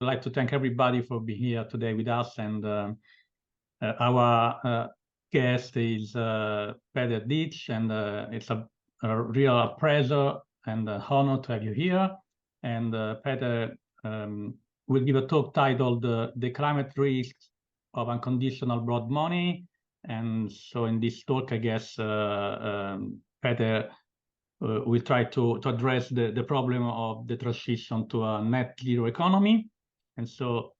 I'd like to thank everybody for being here today with us. And our guest is Peter Dietsch, and it's a real pleasure and honor to have you here. And Peter will give a talk titled The Climate Risks of Unconditional Broad Money. And so in this talk, I guess, Peter will try to address the problem of the transition to a net zero economy. And so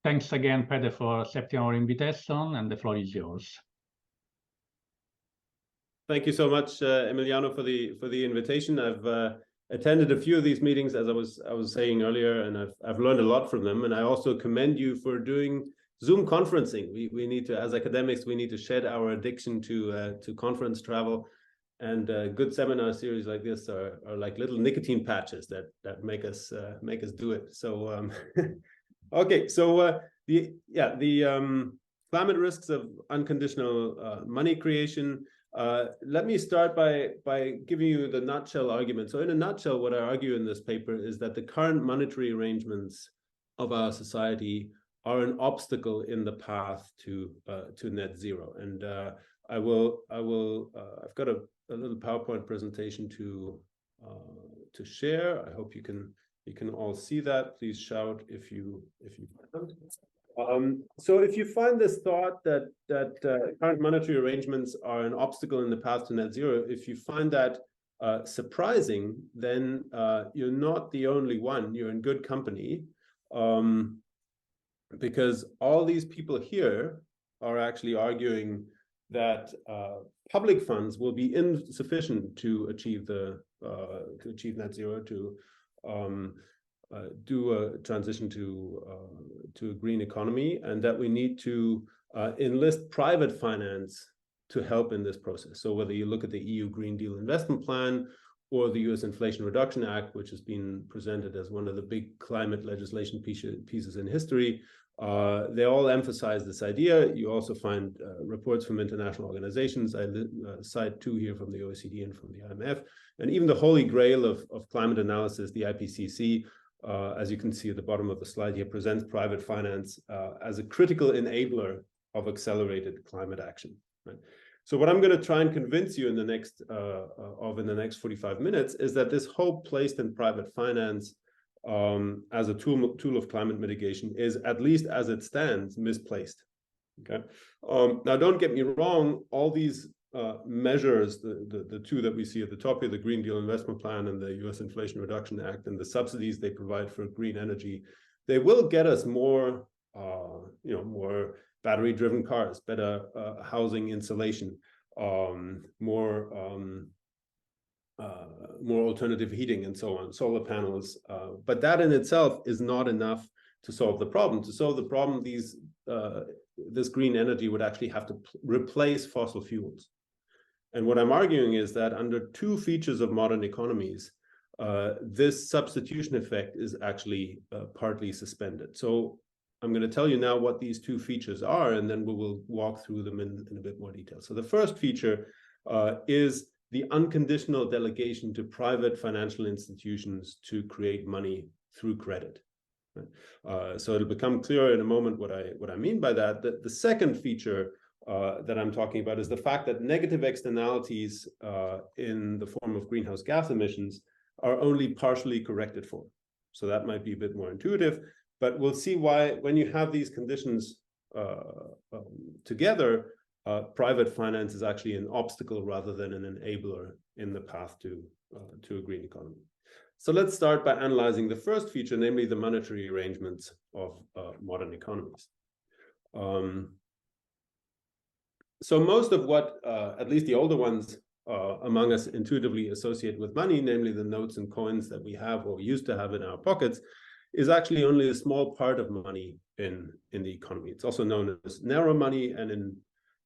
thanks again, Peter, for accepting our invitation, and the floor is yours. Thank you so much, Emiliano, for the invitation. I've attended a few of these meetings, as I was saying earlier, and I've learned a lot from them. And I also commend you for doing Zoom conferencing. We need to, as academics, we need to shed our addiction to conference travel. And good seminar series like this are like little nicotine patches that make us do it. So okay, so the climate risks of unconditional money creation. Let me start by giving you the nutshell argument. So in a nutshell, what I argue in this paper is that the current monetary arrangements of our society are an obstacle in the path to net zero. And I've got a little PowerPoint presentation to share. I hope you can all see that. Please shout if you can. So if you find this thought that current monetary arrangements are an obstacle in the path to net zero, if you find that surprising, then you're not the only one. You're in good company, because all these people here are actually arguing that public funds will be insufficient to achieve net zero, to do a transition to a green economy, and that we need to enlist private finance to help in this process. So whether you look at the EU Green Deal investment plan or the US Inflation Reduction Act, which has been presented as one of the big climate legislation pieces in history, they all emphasize this idea. You also find reports from international organizations. I cite two here from the OECD and from the IMF. And even the holy grail of climate analysis, the IPCC, as you can see at the bottom of the slide here, presents private finance as a critical enabler of accelerated climate action. Right? So what I'm going to try and convince you in the next 45 minutes is that this hope placed in private finance as a tool of climate mitigation is, at least as it stands, misplaced. Okay. Now, don't get me wrong. All these measures, the two that we see at the top here, the Green Deal Investment Plan and the US Inflation Reduction Act, and the subsidies they provide for green energy, they will get us more, more battery-driven cars, better housing insulation, more alternative heating, and so on, solar panels. But that in itself is not enough to solve the problem. To solve the problem, this green energy would actually have to replace fossil fuels. And what I'm arguing is that under two features of modern economies, this substitution effect is actually partly suspended. So I'm going to tell you now what these two features are, and then we will walk through them in a bit more detail. So the first feature is the unconditional delegation to private financial institutions to create money through credit. Right? So it'll become clear in a moment what I mean by that. The second feature that I'm talking about is the fact that negative externalities in the form of greenhouse gas emissions are only partially corrected for. So that might be a bit more intuitive, but we'll see why when you have these conditions together, private finance is actually an obstacle rather than an enabler in the path to a green economy. So let's start by analyzing the first feature, namely the monetary arrangements of modern economies. So most of what, at least the older ones among us, intuitively associate with money, namely the notes and coins that we have or used to have in our pockets, is actually only a small part of money in the economy. It's also known as narrow money, and in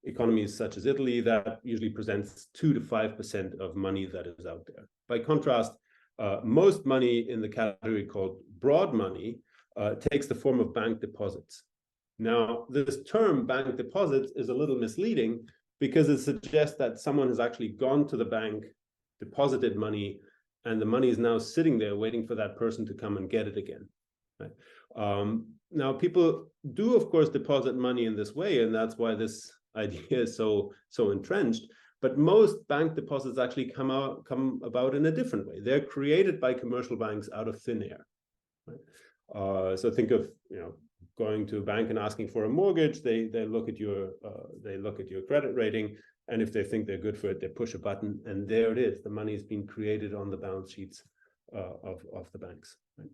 economies such as Italy, that usually presents 2 to 5% of money that is out there. By contrast, most money in the category called broad money takes the form of bank deposits. Now, this term bank deposits is a little misleading because it suggests that someone has actually gone to the bank, deposited money, and the money is now sitting there waiting for that person to come and get it again. Right? Now, people do, of course, deposit money in this way, and that's why this idea is so entrenched. But most bank deposits actually come about in a different way. They're created by commercial banks out of thin air. Right? So think of going to a bank and asking for a mortgage. They look at your credit rating, and if they think they're good for it, they push a button, and there it is. The money has been created on the balance sheets of the banks. Right?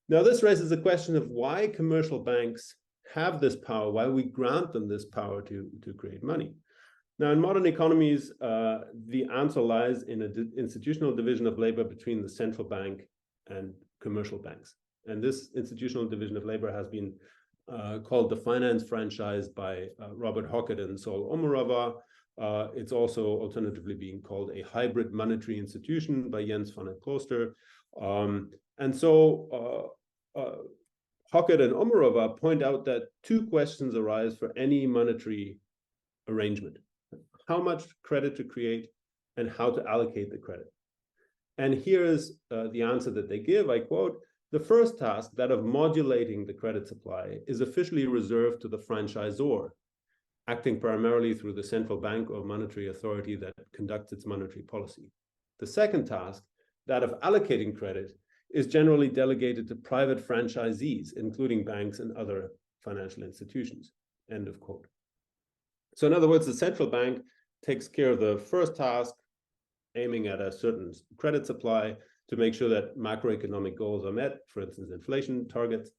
Now, this raises the question of why commercial banks have this power, why we grant them this power to create money. Now, in modern economies, the answer lies in an institutional division of labor between the central bank and commercial banks. And this institutional division of labor has been called the finance franchise by Robert Hockett and Saul Omarova. It's also alternatively being called a hybrid monetary institution by Jens van den Klooster. And so Hockett and Omarova point out that two questions arise for any monetary arrangement: how much credit to create and how to allocate the credit. And here is the answer that they give. I quote, "The first task, that of modulating the credit supply, is officially reserved to the franchisor, acting primarily through the central bank or monetary authority that conducts its monetary policy. The second task, that of allocating credit, is generally delegated to private franchisees, including banks and other financial institutions." End of quote. So in other words, the central bank takes care of the first task, aiming at a certain credit supply to make sure that macroeconomic goals are met, for instance, inflation targets.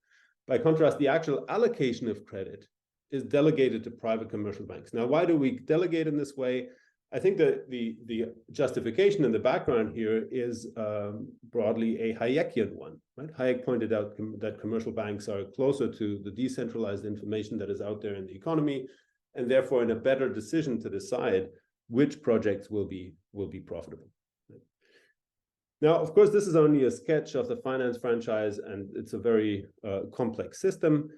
By contrast, the actual allocation of credit is delegated to private commercial banks. Now, why do we delegate in this way? I think that the justification in the background here is broadly a Hayekian one. Right? Hayek pointed out that commercial banks are closer to the decentralized information that is out there in the economy, and therefore in a better decision to decide which projects will be profitable. Now, of course, this is only a sketch of the finance franchise, and it's a very complex system.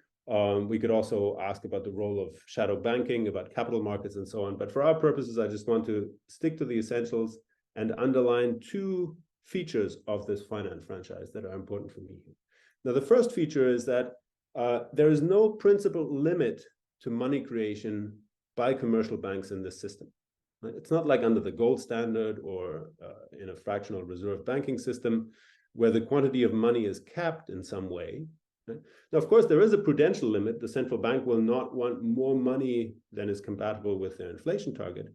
We could also ask about the role of shadow banking, about capital markets, and so on. But for our purposes, I just want to stick to the essentials and underline two features of this finance franchise that are important for me. Now, the first feature is that there is no principal limit to money creation by commercial banks in this system. Right? It's not like under the gold standard or in a fractional reserve banking system where the quantity of money is capped in some way. Right? Now, of course, there is a prudential limit. The central bank will not want more money than is compatible with their inflation target.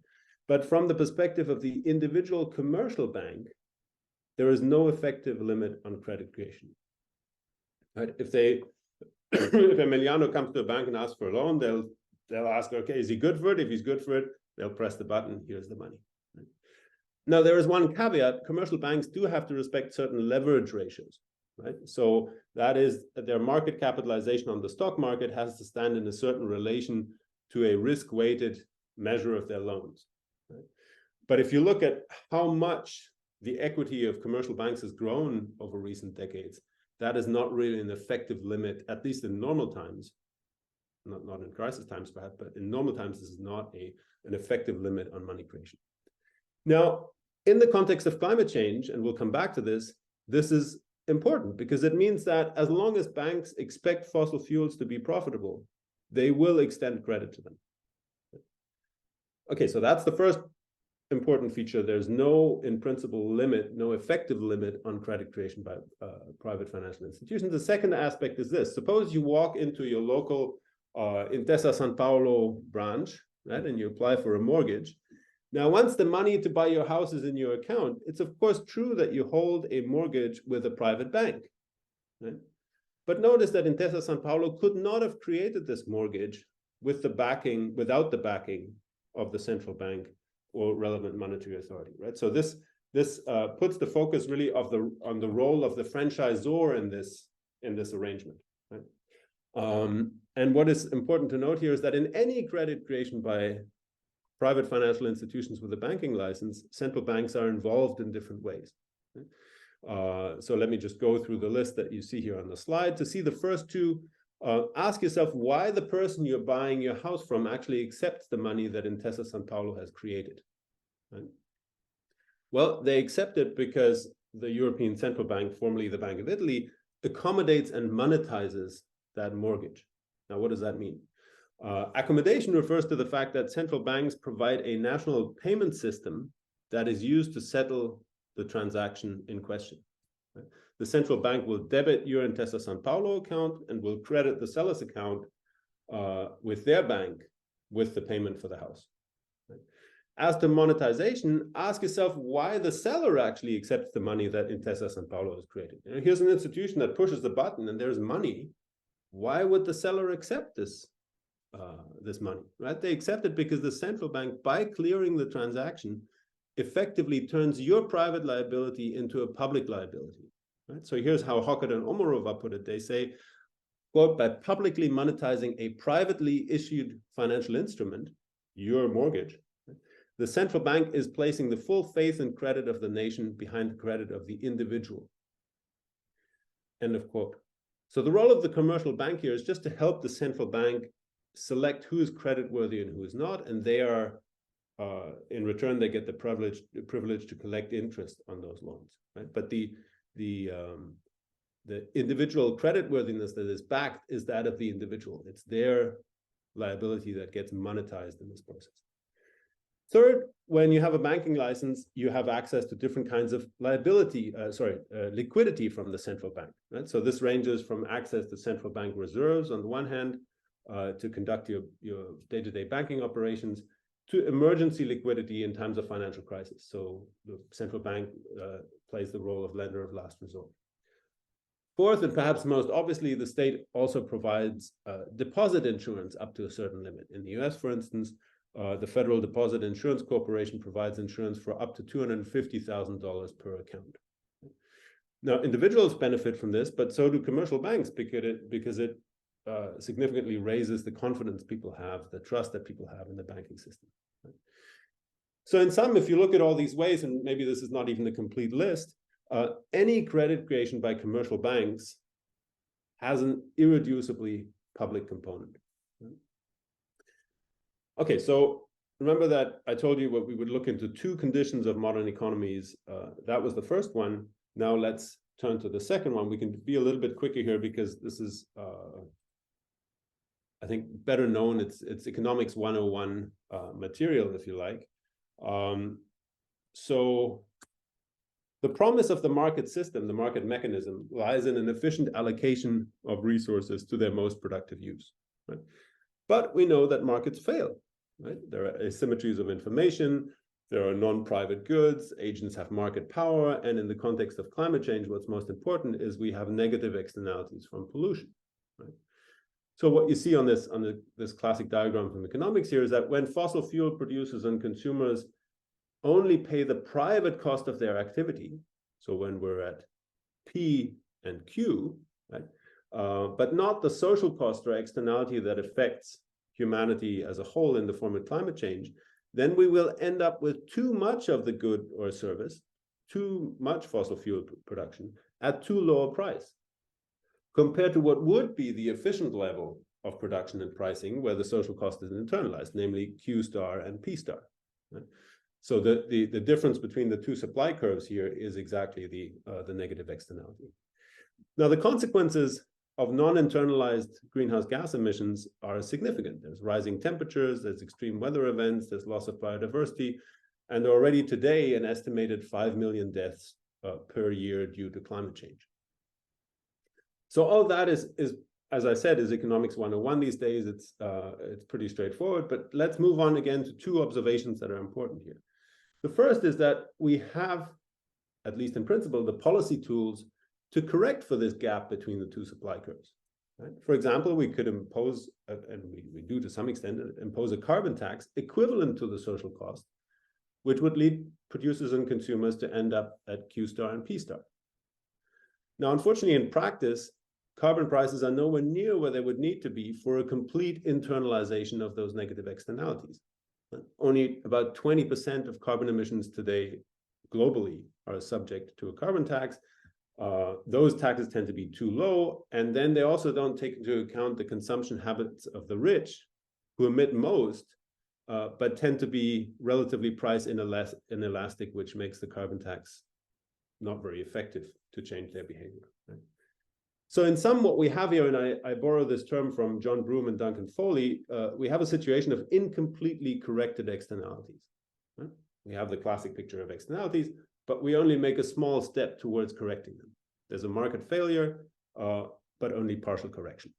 But from the perspective of the individual commercial bank, there is no effective limit on credit creation. Right? If Emiliano comes to a bank and asks for a loan, they'll ask, okay, is he good for it? If he's good for it, they'll press the button, here's the money. Right? Now, there is one caveat. Commercial banks do have to respect certain leverage ratios. Right? So that is their market capitalization on the stock market has to stand in a certain relation to a risk-weighted measure of their loans. Right? But if you look at how much the equity of commercial banks has grown over recent decades, that is not really an effective limit, at least in normal times, not in crisis times perhaps, but in normal times, this is not an effective limit on money creation. Now, in the context of climate change, and we'll come back to this, this is important because it means that as long as banks expect fossil fuels to be profitable, they will extend credit to them. Okay, so that's the first important feature. There's no, in principle, limit, no effective limit on credit creation by private financial institutions. The second aspect is this. Suppose you walk into your local Intesa Sanpaolo branch, right, and you apply for a mortgage. Now, once the money to buy your house is in your account, it's of course true that you hold a mortgage with a private bank. Right? But notice that Intesa Sanpaolo could not have created this mortgage with the backing, without the backing of the central bank or relevant monetary authority. Right? So this puts the focus really on the role of the franchisor in this arrangement. Right? And what is important to note here is that in any credit creation by private financial institutions with a banking license, central banks are involved in different ways. So let me just go through the list that you see here on the slide. To see the first two, ask yourself why the person you're buying your house from actually accepts the money that Intesa Sanpaolo has created. Right? Well, they accept it because the European Central Bank, formerly the Bank of Italy, accommodates and monetizes that mortgage. Now, what does that mean? Accommodation refers to the fact that central banks provide a national payment system that is used to settle the transaction in question. Right? The central bank will debit your Intesa Sanpaolo account and will credit the seller's account with their bank with the payment for the house. Right? As to monetization, ask yourself why the seller actually accepts the money that Intesa Sanpaolo has created. You know, here's an institution that pushes the button and there's money. Why would the seller accept this money? Right? They accept it because the central bank, by clearing the transaction, effectively turns your private liability into a public liability. Right? So here's how Hockett and Omarova put it. They say, quote, by publicly monetizing a privately issued financial instrument, your mortgage, the central bank is placing the full faith and credit of the nation behind the credit of the individual. End of quote. So the role of the commercial bank here is just to help the central bank select who is creditworthy and who is not, and they are, in return, they get the privilege to collect interest on those loans. Right? But the individual creditworthiness that is backed is that of the individual. It's their liability that gets monetized in this process. Third, when you have a banking license, you have access to different kinds of liquidity from the central bank. Right? So this ranges from access to central bank reserves on the one hand, to conduct your day-to-day banking operations, to emergency liquidity in times of financial crisis. So the central bank plays the role of lender of last resort. Fourth, and perhaps most obviously, the state also provides deposit insurance up to a certain limit. In the US, for instance, the Federal Deposit Insurance Corporation provides insurance for up to $250,000 per account. Now, individuals benefit from this, but so do commercial banks because it significantly raises the confidence people have, the trust that people have in the banking system. Right? So in sum, if you look at all these ways, and maybe this is not even a complete list, any credit creation by commercial banks has an irreducibly public component. Right? Okay, so remember that I told you what we would look into two conditions of modern economies. That was the first one. Now let's turn to the second one. We can be a little bit quicker here because this is, I think, better known. It's economics 101 material, if you like. So the promise of the market system, the market mechanism, lies in an efficient allocation of resources to their most productive use. Right? But we know that markets fail. Right? There are asymmetries of information. There are non-private goods. Agents have market power. And in the context of climate change, what's most important is we have negative externalities from pollution. Right? So what you see on this classic diagram from economics here is that when fossil fuel producers and consumers only pay the private cost of their activity, so when we're at P and Q, right, but not the social cost or externality that affects humanity as a whole in the form of climate change, then we will end up with too much of the good or service, too much fossil fuel production at too low a price, compared to what would be the efficient level of production and pricing where the social cost is internalized, namely Q star and P star. Right? So the difference between the two supply curves here is exactly the negative externality. Now, the consequences of non-internalized greenhouse gas emissions are significant. There's rising temperatures, there's extreme weather events, there's loss of biodiversity, and already today an estimated 5 million deaths per year due to climate change. So all that is, as I said, is economics 101 these days. It's pretty straightforward, but let's move on again to two observations that are important here. The first is that we have, at least in principle, the policy tools to correct for this gap between the two supply curves. Right? For example, we could impose, and we do to some extent, impose a carbon tax equivalent to the social cost, which would lead producers and consumers to end up at Q star and P star. Now, unfortunately, in practice, carbon prices are nowhere near where they would need to be for a complete internalization of those negative externalities. Only about 20% of carbon emissions today globally are subject to a carbon tax. Those taxes tend to be too low, and then they also don't take into account the consumption habits of the rich, who emit most, but tend to be relatively price inelastic, which makes the carbon tax not very effective to change their behavior. Right? So in sum, what we have here, and I borrow this term from John Broome and Duncan Foley, we have a situation of incompletely corrected externalities. Right? We have the classic picture of externalities, but we only make a small step towards correcting them. There's a market failure, but only partial correction.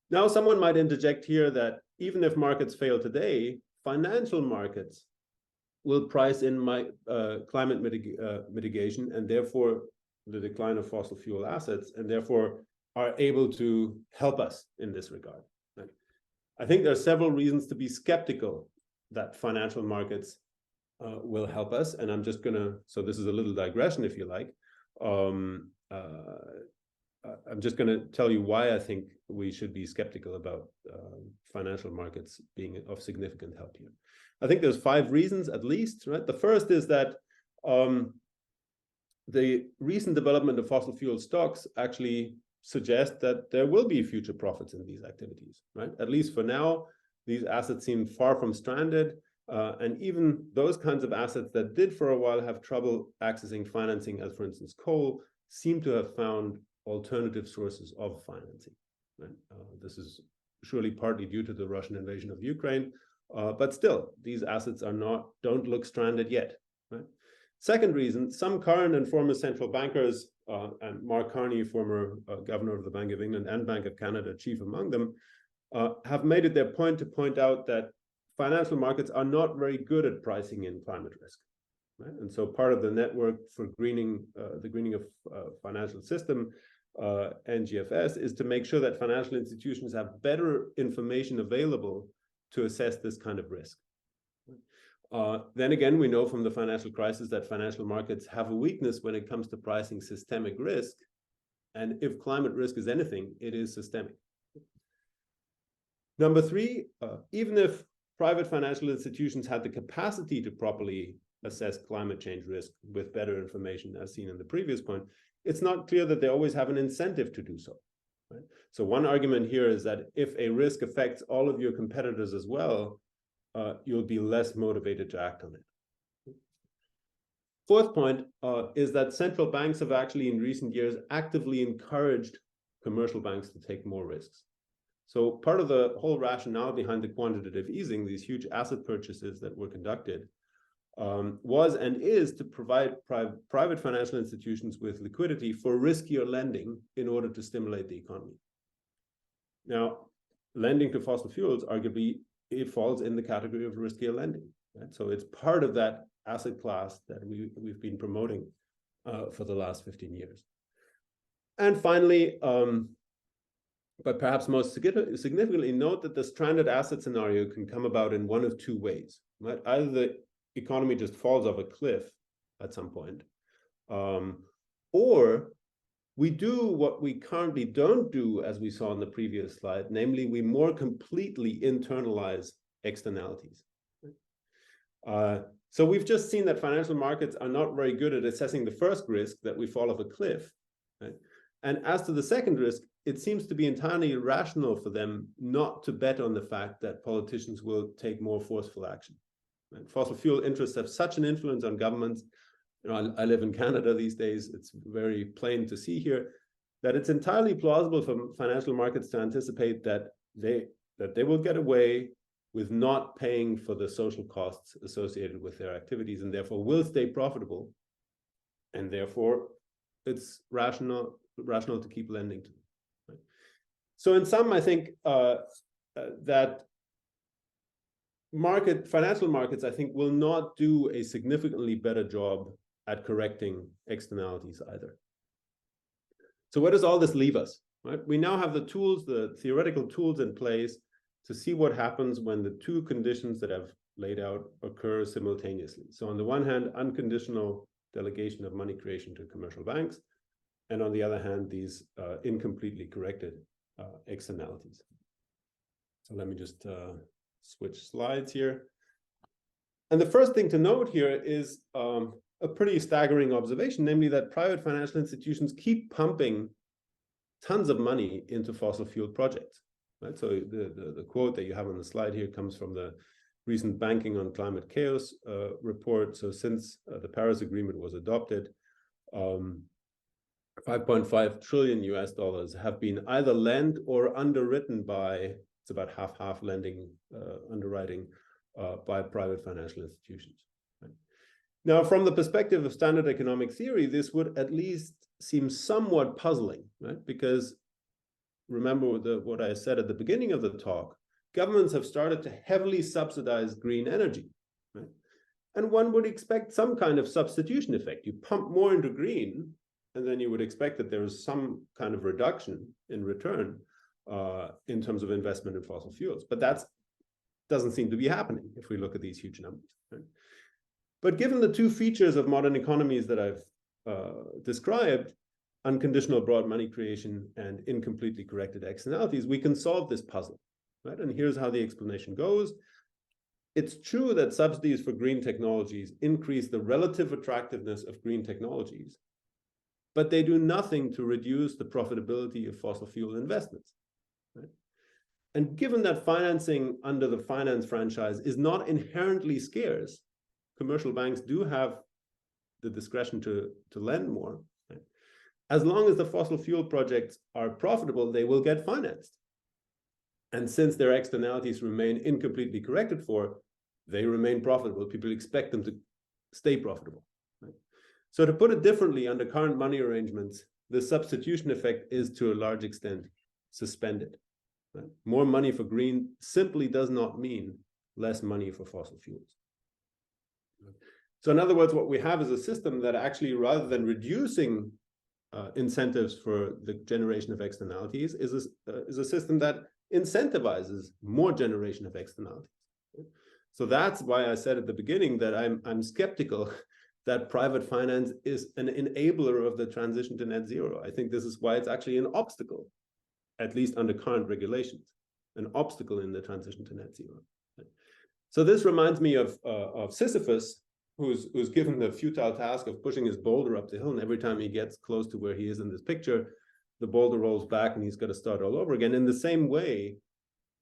Now, someone might interject here that even if markets fail today, financial markets will price in climate mitigation and therefore the decline of fossil fuel assets, and therefore are able to help us in this regard. Right? I think there are several reasons to be skeptical that financial markets will help us, and I'm just gonna, so this is a little digression if you like. I'm just gonna tell you why I think we should be skeptical about financial markets being of significant help here. I think there's 5 reasons at least, right? The first is that the recent development of fossil fuel stocks actually suggest that there will be future profits in these activities, right? At least for now, these assets seem far from stranded, and even those kinds of assets that did for a while have trouble accessing financing, as for instance coal, seem to have found alternative sources of financing. Right? This is surely partly due to the Russian invasion of Ukraine, but still, these assets don't look stranded yet. Right? Second reason, some current and former central bankers, and Mark Carney, former governor of the Bank of England and Bank of Canada, chief among them, have made it their point to point out that financial markets are not very good at pricing in climate risk. Right? And so part of the network for greening, the greening of financial system, NGFS, is to make sure that financial institutions have better information available to assess this kind of risk. Then again, we know from the financial crisis that financial markets have a weakness when it comes to pricing systemic risk. And if climate risk is anything, it is systemic. Number 3, even if private financial institutions had the capacity to properly assess climate change risk with better information, as seen in the previous point, it's not clear that they always have an incentive to do so. Right? So one argument here is that if a risk affects all of your competitors as well, you'll be less motivated to act on it. Fourth point is that central banks have actually in recent years actively encouraged commercial banks to take more risks. So part of the whole rationale behind the quantitative easing, these huge asset purchases that were conducted, was and is to provide private financial institutions with liquidity for riskier lending in order to stimulate the economy. Now, lending to fossil fuels, arguably, it falls in the category of riskier lending. Right? So it's part of that asset class that we've been promoting for the last 15 years. And finally, but perhaps most significantly, note that the stranded asset scenario can come about in one of 2 ways. Right? Either the economy just falls off a cliff at some point, or we do what we currently don't do, as we saw in the previous slide, namely we more completely internalize externalities. So we've just seen that financial markets are not very good at assessing the first risk, that we fall off a cliff. Right? And as to the second risk, it seems to be entirely irrational for them not to bet on the fact that politicians will take more forceful action. Right? Fossil fuel interests have such an influence on governments. You know, I live in Canada these days. It's very plain to see here that it's entirely plausible for financial markets to anticipate that they will get away with not paying for the social costs associated with their activities, and therefore will stay profitable. And therefore, it's rational to keep lending to them. Right? So in sum, I think that financial markets, I think, will not do a significantly better job at correcting externalities either. So where does all this leave us? Right? We now have the tools, the theoretical tools in place to see what happens when the 2 conditions that I've laid out occur simultaneously. So on the one hand, unconditional delegation of money creation to commercial banks, and on the other hand, these incompletely corrected externalities. So let me just switch slides here. And the first thing to note here is a pretty staggering observation, namely that private financial institutions keep pumping tons of money into fossil fuel projects. Right? So the quote that you have on the slide here comes from the recent Banking on Climate Chaos report. So since the Paris Agreement was adopted, 5.5 trillion US dollars have been either lent or underwritten by, it's about half lending, underwriting by private financial institutions. Right? Now, from the perspective of standard economic theory, this would at least seem somewhat puzzling, right? Because remember what I said at the beginning of the talk, governments have started to heavily subsidize green energy, right? And one would expect some kind of substitution effect. You pump more into green, and then you would expect that there is some kind of reduction in return in terms of investment in fossil fuels. But that doesn't seem to be happening if we look at these huge numbers. Right? But given the two features of modern economies that I've described, unconditional broad money creation and incompletely corrected externalities, we can solve this puzzle. Right? And here's how the explanation goes. It's true that subsidies for green technologies increase the relative attractiveness of green technologies, but they do nothing to reduce the profitability of fossil fuel investments. Right? And given that financing under the finance franchise is not inherently scarce, commercial banks do have the discretion to lend more. Right? As long as the fossil fuel projects are profitable, they will get financed. And since their externalities remain incompletely corrected for, they remain profitable. People expect them to stay profitable. Right? So to put it differently, under current money arrangements, the substitution effect is to a large extent suspended. Right? More money for green simply does not mean less money for fossil fuels. So in other words, what we have is a system that actually, rather than reducing incentives for the generation of externalities, is a system that incentivizes more generation of externalities. So that's why I said at the beginning that I'm skeptical that private finance is an enabler of the transition to net zero. I think this is why it's actually an obstacle, at least under current regulations, an obstacle in the transition to net zero. So this reminds me of Sisyphus, who's given the futile task of pushing his boulder up the hill, and every time he gets close to where he is in this picture, the boulder rolls back and he's got to start all over again. In the same way,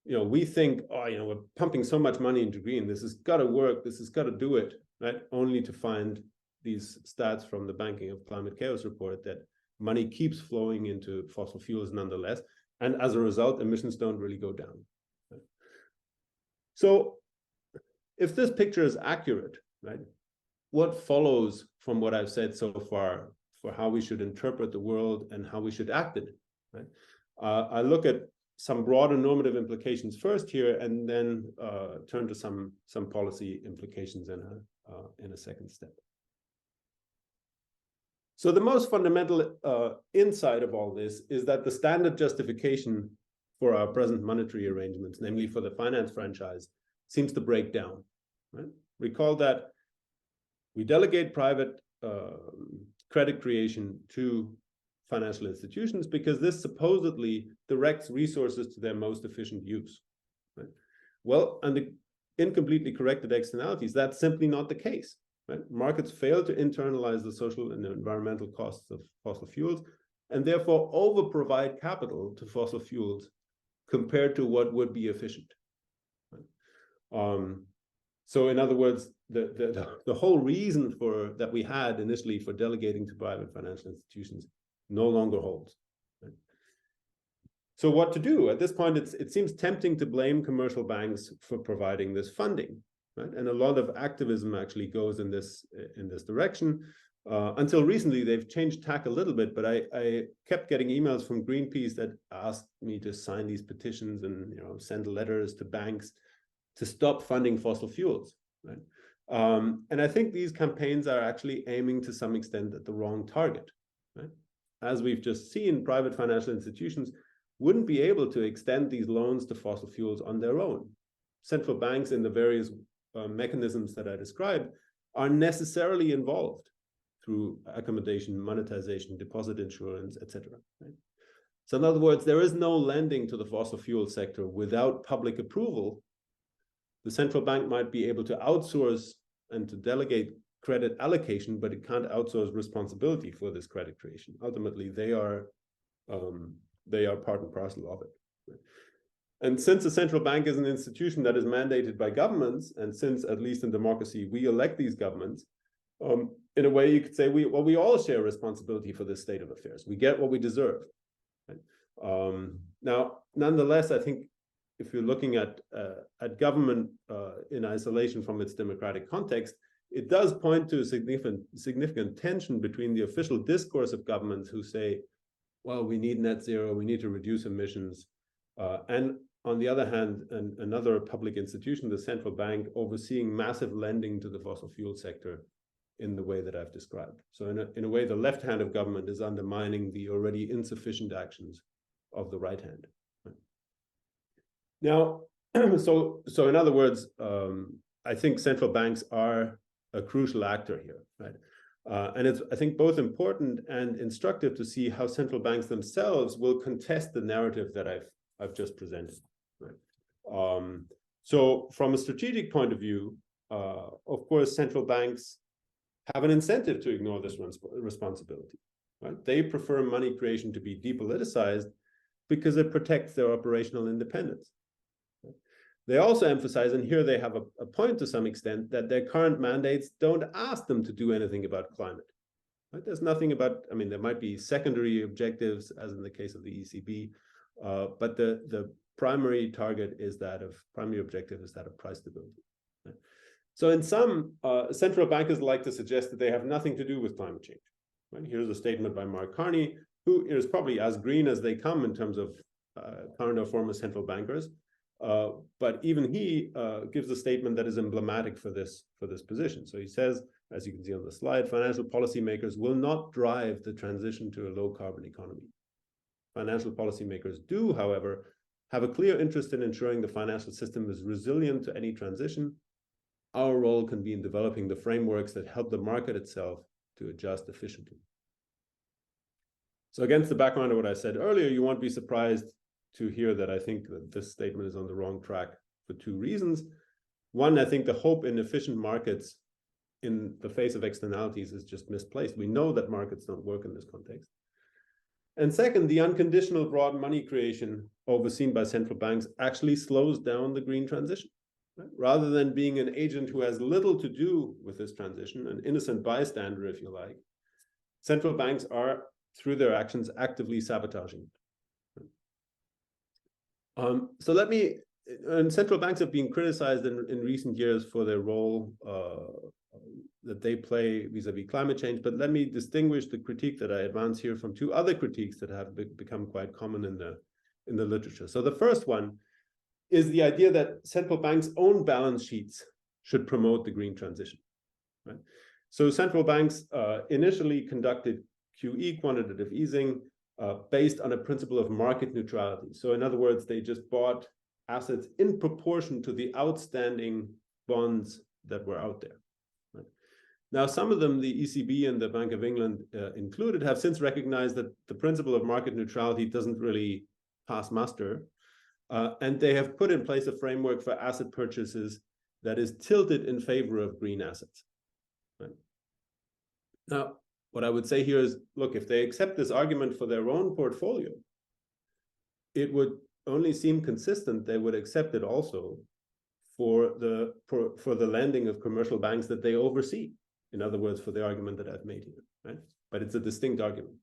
we think, we're pumping so much money into green, this has got to work, this has got to do it, right? Only to find these stats from the Banking of Climate Chaos report that money keeps flowing into fossil fuels nonetheless, and as a result, emissions don't really go down. Right? So if this picture is accurate, right, what follows from what I've said so far for how we should interpret the world and how we should act it? Right? I look at some broader normative implications first here, and then turn to some policy implications in a second step. So the most fundamental insight of all this is that the standard justification for our present monetary arrangements, namely for the finance franchise, seems to break down. Right? Recall that we delegate private credit creation to financial institutions because this supposedly directs resources to their most efficient use. Right? Well, under incompletely corrected externalities, that's simply not the case. Right? Markets fail to internalize the social and environmental costs of fossil fuels, and therefore over-provide capital to fossil fuels compared to what would be efficient. Right? So in other words, the whole reason that we had initially for delegating to private financial institutions no longer holds. Right? So what to do? At this point, it seems tempting to blame commercial banks for providing this funding. Right? And a lot of activism actually goes in this direction. Until recently, they've changed tack a little bit, but I kept getting emails from Greenpeace that asked me to sign these petitions and send letters to banks to stop funding fossil fuels. Right? And I think these campaigns are actually aiming to some extent at the wrong target. Right? As we've just seen, private financial institutions wouldn't be able to extend these loans to fossil fuels on their own. Central banks in the various mechanisms that I described are necessarily involved through accommodation, monetization, deposit insurance, etc. Right? So in other words, there is no lending to the fossil fuel sector without public approval. The central bank might be able to outsource and to delegate credit allocation, but it can't outsource responsibility for this credit creation. Ultimately, they are part and parcel of it. Right? And since the central bank is an institution that is mandated by governments, and since, at least in democracy, we elect these governments, in a way, you could say we all share responsibility for this state of affairs. We get what we deserve. Right? Now, nonetheless, I think if you're looking at government in isolation from its democratic context, it does point to a significant tension between the official discourse of governments who say, well, we need net zero, we need to reduce emissions, and on the other hand, another public institution, the central bank, overseeing massive lending to the fossil fuel sector in the way that I've described. So in a way, the left hand of government is undermining the already insufficient actions of the right hand. Right? Now, so in other words, I think central banks are a crucial actor here, right? And it's, I think, both important and instructive to see how central banks themselves will contest the narrative that I've just presented. Right? So from a strategic point of view, of course, central banks have an incentive to ignore this responsibility. Right? They prefer money creation to be depoliticized because it protects their operational independence. Right? They also emphasize, and here they have a point to some extent, that their current mandates don't ask them to do anything about climate. Right? There's nothing about, I mean, there might be secondary objectives, as in the case of the ECB, but the primary objective is that of price stability. Right? So in some, central bankers like to suggest that they have nothing to do with climate change. Right? Here's a statement by Mark Carney, who is probably as green as they come in terms of current or former central bankers. But even he gives a statement that is emblematic for this position. So he says, as you can see on the slide, financial policymakers will not drive the transition to a low carbon economy. Financial policymakers do, however, have a clear interest in ensuring the financial system is resilient to any transition. Our role can be in developing the frameworks that help the market itself to adjust efficiently. So against the background of what I said earlier, you won't be surprised to hear that I think that this statement is on the wrong track for two reasons. One, I think the hope in efficient markets in the face of externalities is just misplaced. We know that markets don't work in this context. And second, the unconditional broad money creation overseen by central banks actually slows down the green transition. Right? Rather than being an agent who has little to do with this transition, an innocent bystander, if you like, central banks are, through their actions, actively sabotaging it. So let me, and central banks have been criticized in recent years for their role that they play vis-a-vis climate change, but let me distinguish the critique that I advance here from two other critiques that have become quite common in the literature. So the first one is the idea that central banks' own balance sheets should promote the green transition. Right? So central banks initially conducted QE, quantitative easing, based on a principle of market neutrality. So in other words, they just bought assets in proportion to the outstanding bonds that were out there. Right? Now, some of them, the ECB and the Bank of England included, have since recognized that the principle of market neutrality doesn't really pass muster. And they have put in place a framework for asset purchases that is tilted in favor of green assets. Right? Now, what I would say here is, look, if they accept this argument for their own portfolio, it would only seem consistent they would accept it also for the lending of commercial banks that they oversee. In other words, for the argument that I've made here, right? But it's a distinct argument.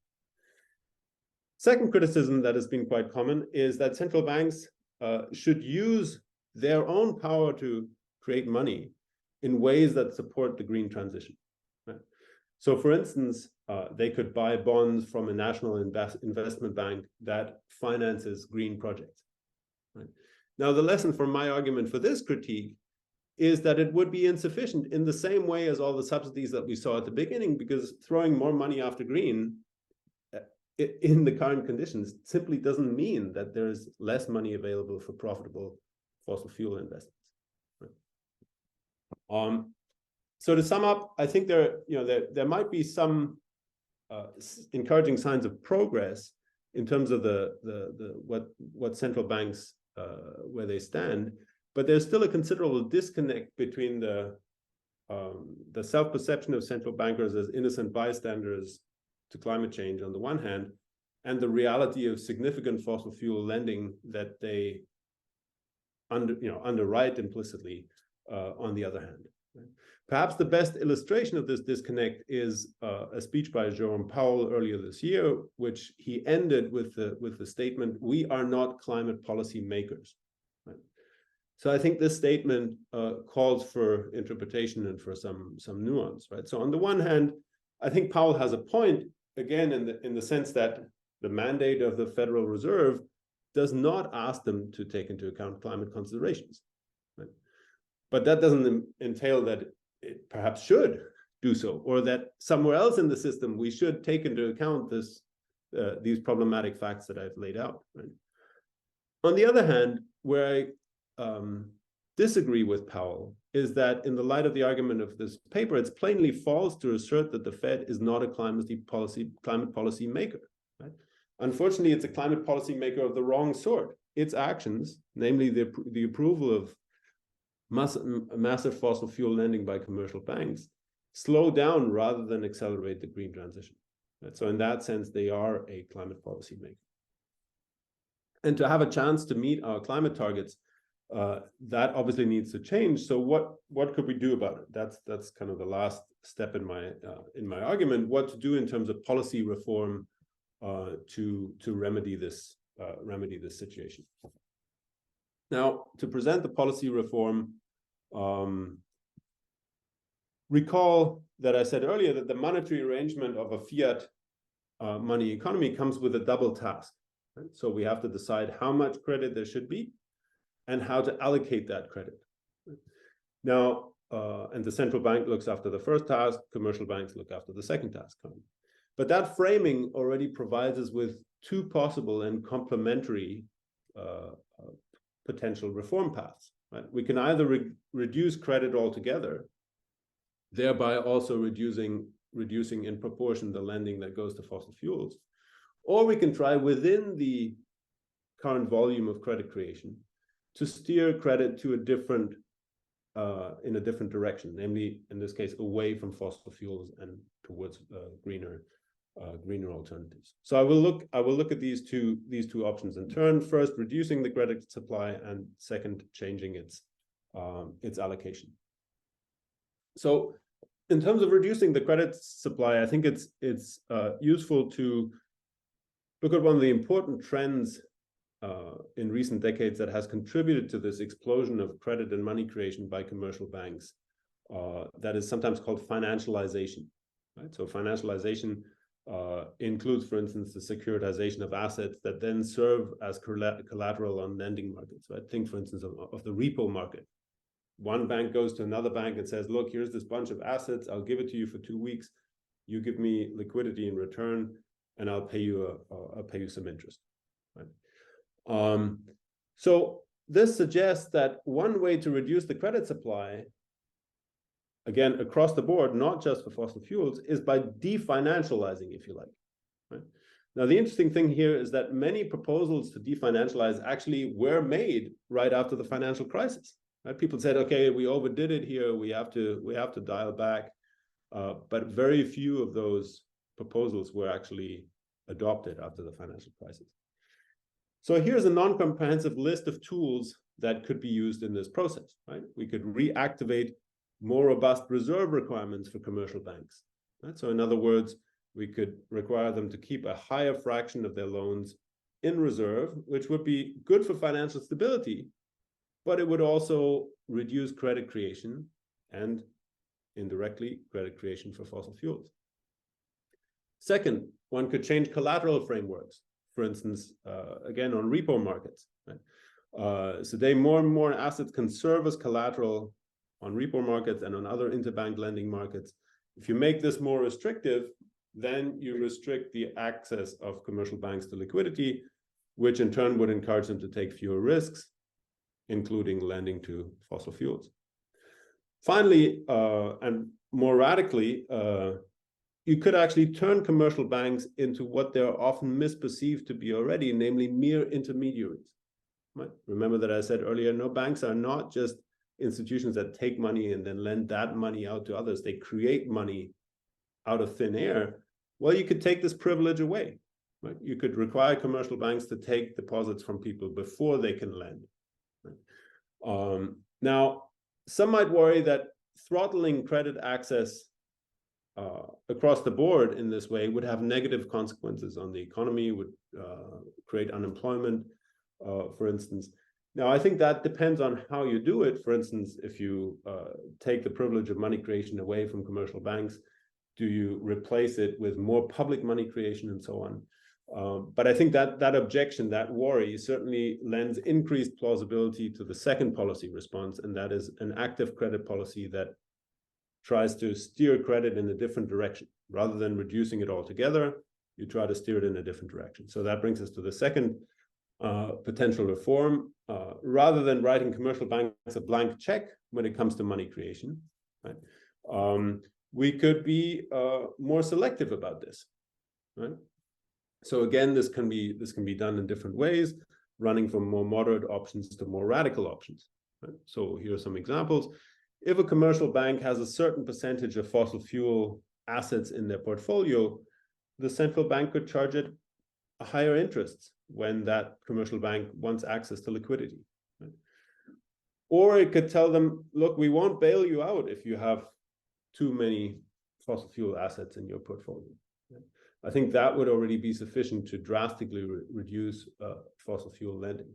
Second criticism that has been quite common is that central banks should use their own power to create money in ways that support the green transition. Right? So, for instance, they could buy bonds from a national investment bank that finances green projects. Right? Now, the lesson from my argument for this critique is that it would be insufficient in the same way as all the subsidies that we saw at the beginning, because throwing more money after green in the current conditions simply doesn't mean that there's less money available for profitable fossil fuel investments. Right? So to sum up, I think there might be some encouraging signs of progress in terms of what central banks where they stand, but there's still a considerable disconnect between the self-perception of central bankers as innocent bystanders to climate change on the one hand, and the reality of significant fossil fuel lending that they underwrite implicitly on the other hand. Perhaps the best illustration of this disconnect is a speech by Jerome Powell earlier this year, which he ended with the statement, "We are not climate policy makers." Right? So I think this statement calls for interpretation and for some nuance, right? So on the one hand, I think Powell has a point, again, in the sense that the mandate of the Federal Reserve does not ask them to take into account climate considerations. Right? But that doesn't entail that it perhaps should do so, or that somewhere else in the system we should take into account these problematic facts that I've laid out. Right? On the other hand, where I disagree with Powell is that in the light of the argument of this paper, it's plainly false to assert that the Fed is not a climate policy maker. Right? Unfortunately, it's a climate policy maker of the wrong sort. Its actions, namely the approval of massive fossil fuel lending by commercial banks, slow down rather than accelerate the green transition. Right? So in that sense, they are a climate policy maker. And to have a chance to meet our climate targets, that obviously needs to change. So what could we do about it? That's kind of the last step in my argument. What to do in terms of policy reform to remedy this situation. Now, to present the policy reform, recall that I said earlier that the monetary arrangement of a fiat money economy comes with a double task. Right? So we have to decide how much credit there should be and how to allocate that credit. Now, and the central bank looks after the first task, commercial banks look after the second task. But that framing already provides us with two possible and complementary potential reform paths. Right? We can either reduce credit altogether, thereby also reducing in proportion the lending that goes to fossil fuels, or we can try within the current volume of credit creation to steer credit to in a different direction, namely, in this case, away from fossil fuels and towards greener alternatives. So I will look at these two options in turn. First, reducing the credit supply, and second, changing its allocation. So in terms of reducing the credit supply, I think it's useful to look at one of the important trends in recent decades that has contributed to this explosion of credit and money creation by commercial banks, that is sometimes called financialization. Right? So financialization includes, for instance, the securitization of assets that then serve as collateral on lending markets. Right? Think, for instance, of the repo market. One bank goes to another bank and says, look, here's this bunch of assets. I'll give it to you for 2 weeks. You give me liquidity in return, and I'll pay you some interest. Right? So this suggests that one way to reduce the credit supply, again, across the board, not just for fossil fuels, is by definancializing, if you like. Right? Now, the interesting thing here is that many proposals to definancialize actually were made right after the financial crisis. Right? People said, okay, we overdid it here. We have to dial back. But very few of those proposals were actually adopted after the financial crisis. So here's a non-comprehensive list of tools that could be used in this process. Right? We could reactivate more robust reserve requirements for commercial banks. Right? So in other words, we could require them to keep a higher fraction of their loans in reserve, which would be good for financial stability, but it would also reduce credit creation and indirectly credit creation for fossil fuels. Second, one could change collateral frameworks, for instance, again, on repo markets. Right? Today, more and more assets can serve as collateral on repo markets and on other interbank lending markets. If you make this more restrictive, then you restrict the access of commercial banks to liquidity, which in turn would encourage them to take fewer risks, including lending to fossil fuels. Finally, and more radically, you could actually turn commercial banks into what they're often misperceived to be already, namely mere intermediaries. Right? Remember that I said earlier, no, banks are not just institutions that take money and then lend that money out to others. They create money out of thin air. Well, you could take this privilege away. Right? You could require commercial banks to take deposits from people before they can lend. Right? Now, some might worry that throttling credit access across the board in this way would have negative consequences on the economy, would create unemployment, for instance. Now, I think that depends on how you do it. For instance, if you take the privilege of money creation away from commercial banks, do you replace it with more public money creation and so on? But I think that objection, that worry, certainly lends increased plausibility to the second policy response, and that is an active credit policy that tries to steer credit in a different direction. Rather than reducing it altogether, you try to steer it in a different direction. So that brings us to the second potential reform. Rather than writing commercial banks a blank check when it comes to money creation, right? We could be more selective about this, right? So again, this can be done in different ways, running from more moderate options to more radical options, right? So here are some examples. If a commercial bank has a certain percentage of fossil fuel assets in their portfolio, the central bank could charge it a higher interest when that commercial bank wants access to liquidity, right? Or it could tell them, look, we won't bail you out if you have too many fossil fuel assets in your portfolio. Right? I think that would already be sufficient to drastically reduce fossil fuel lending.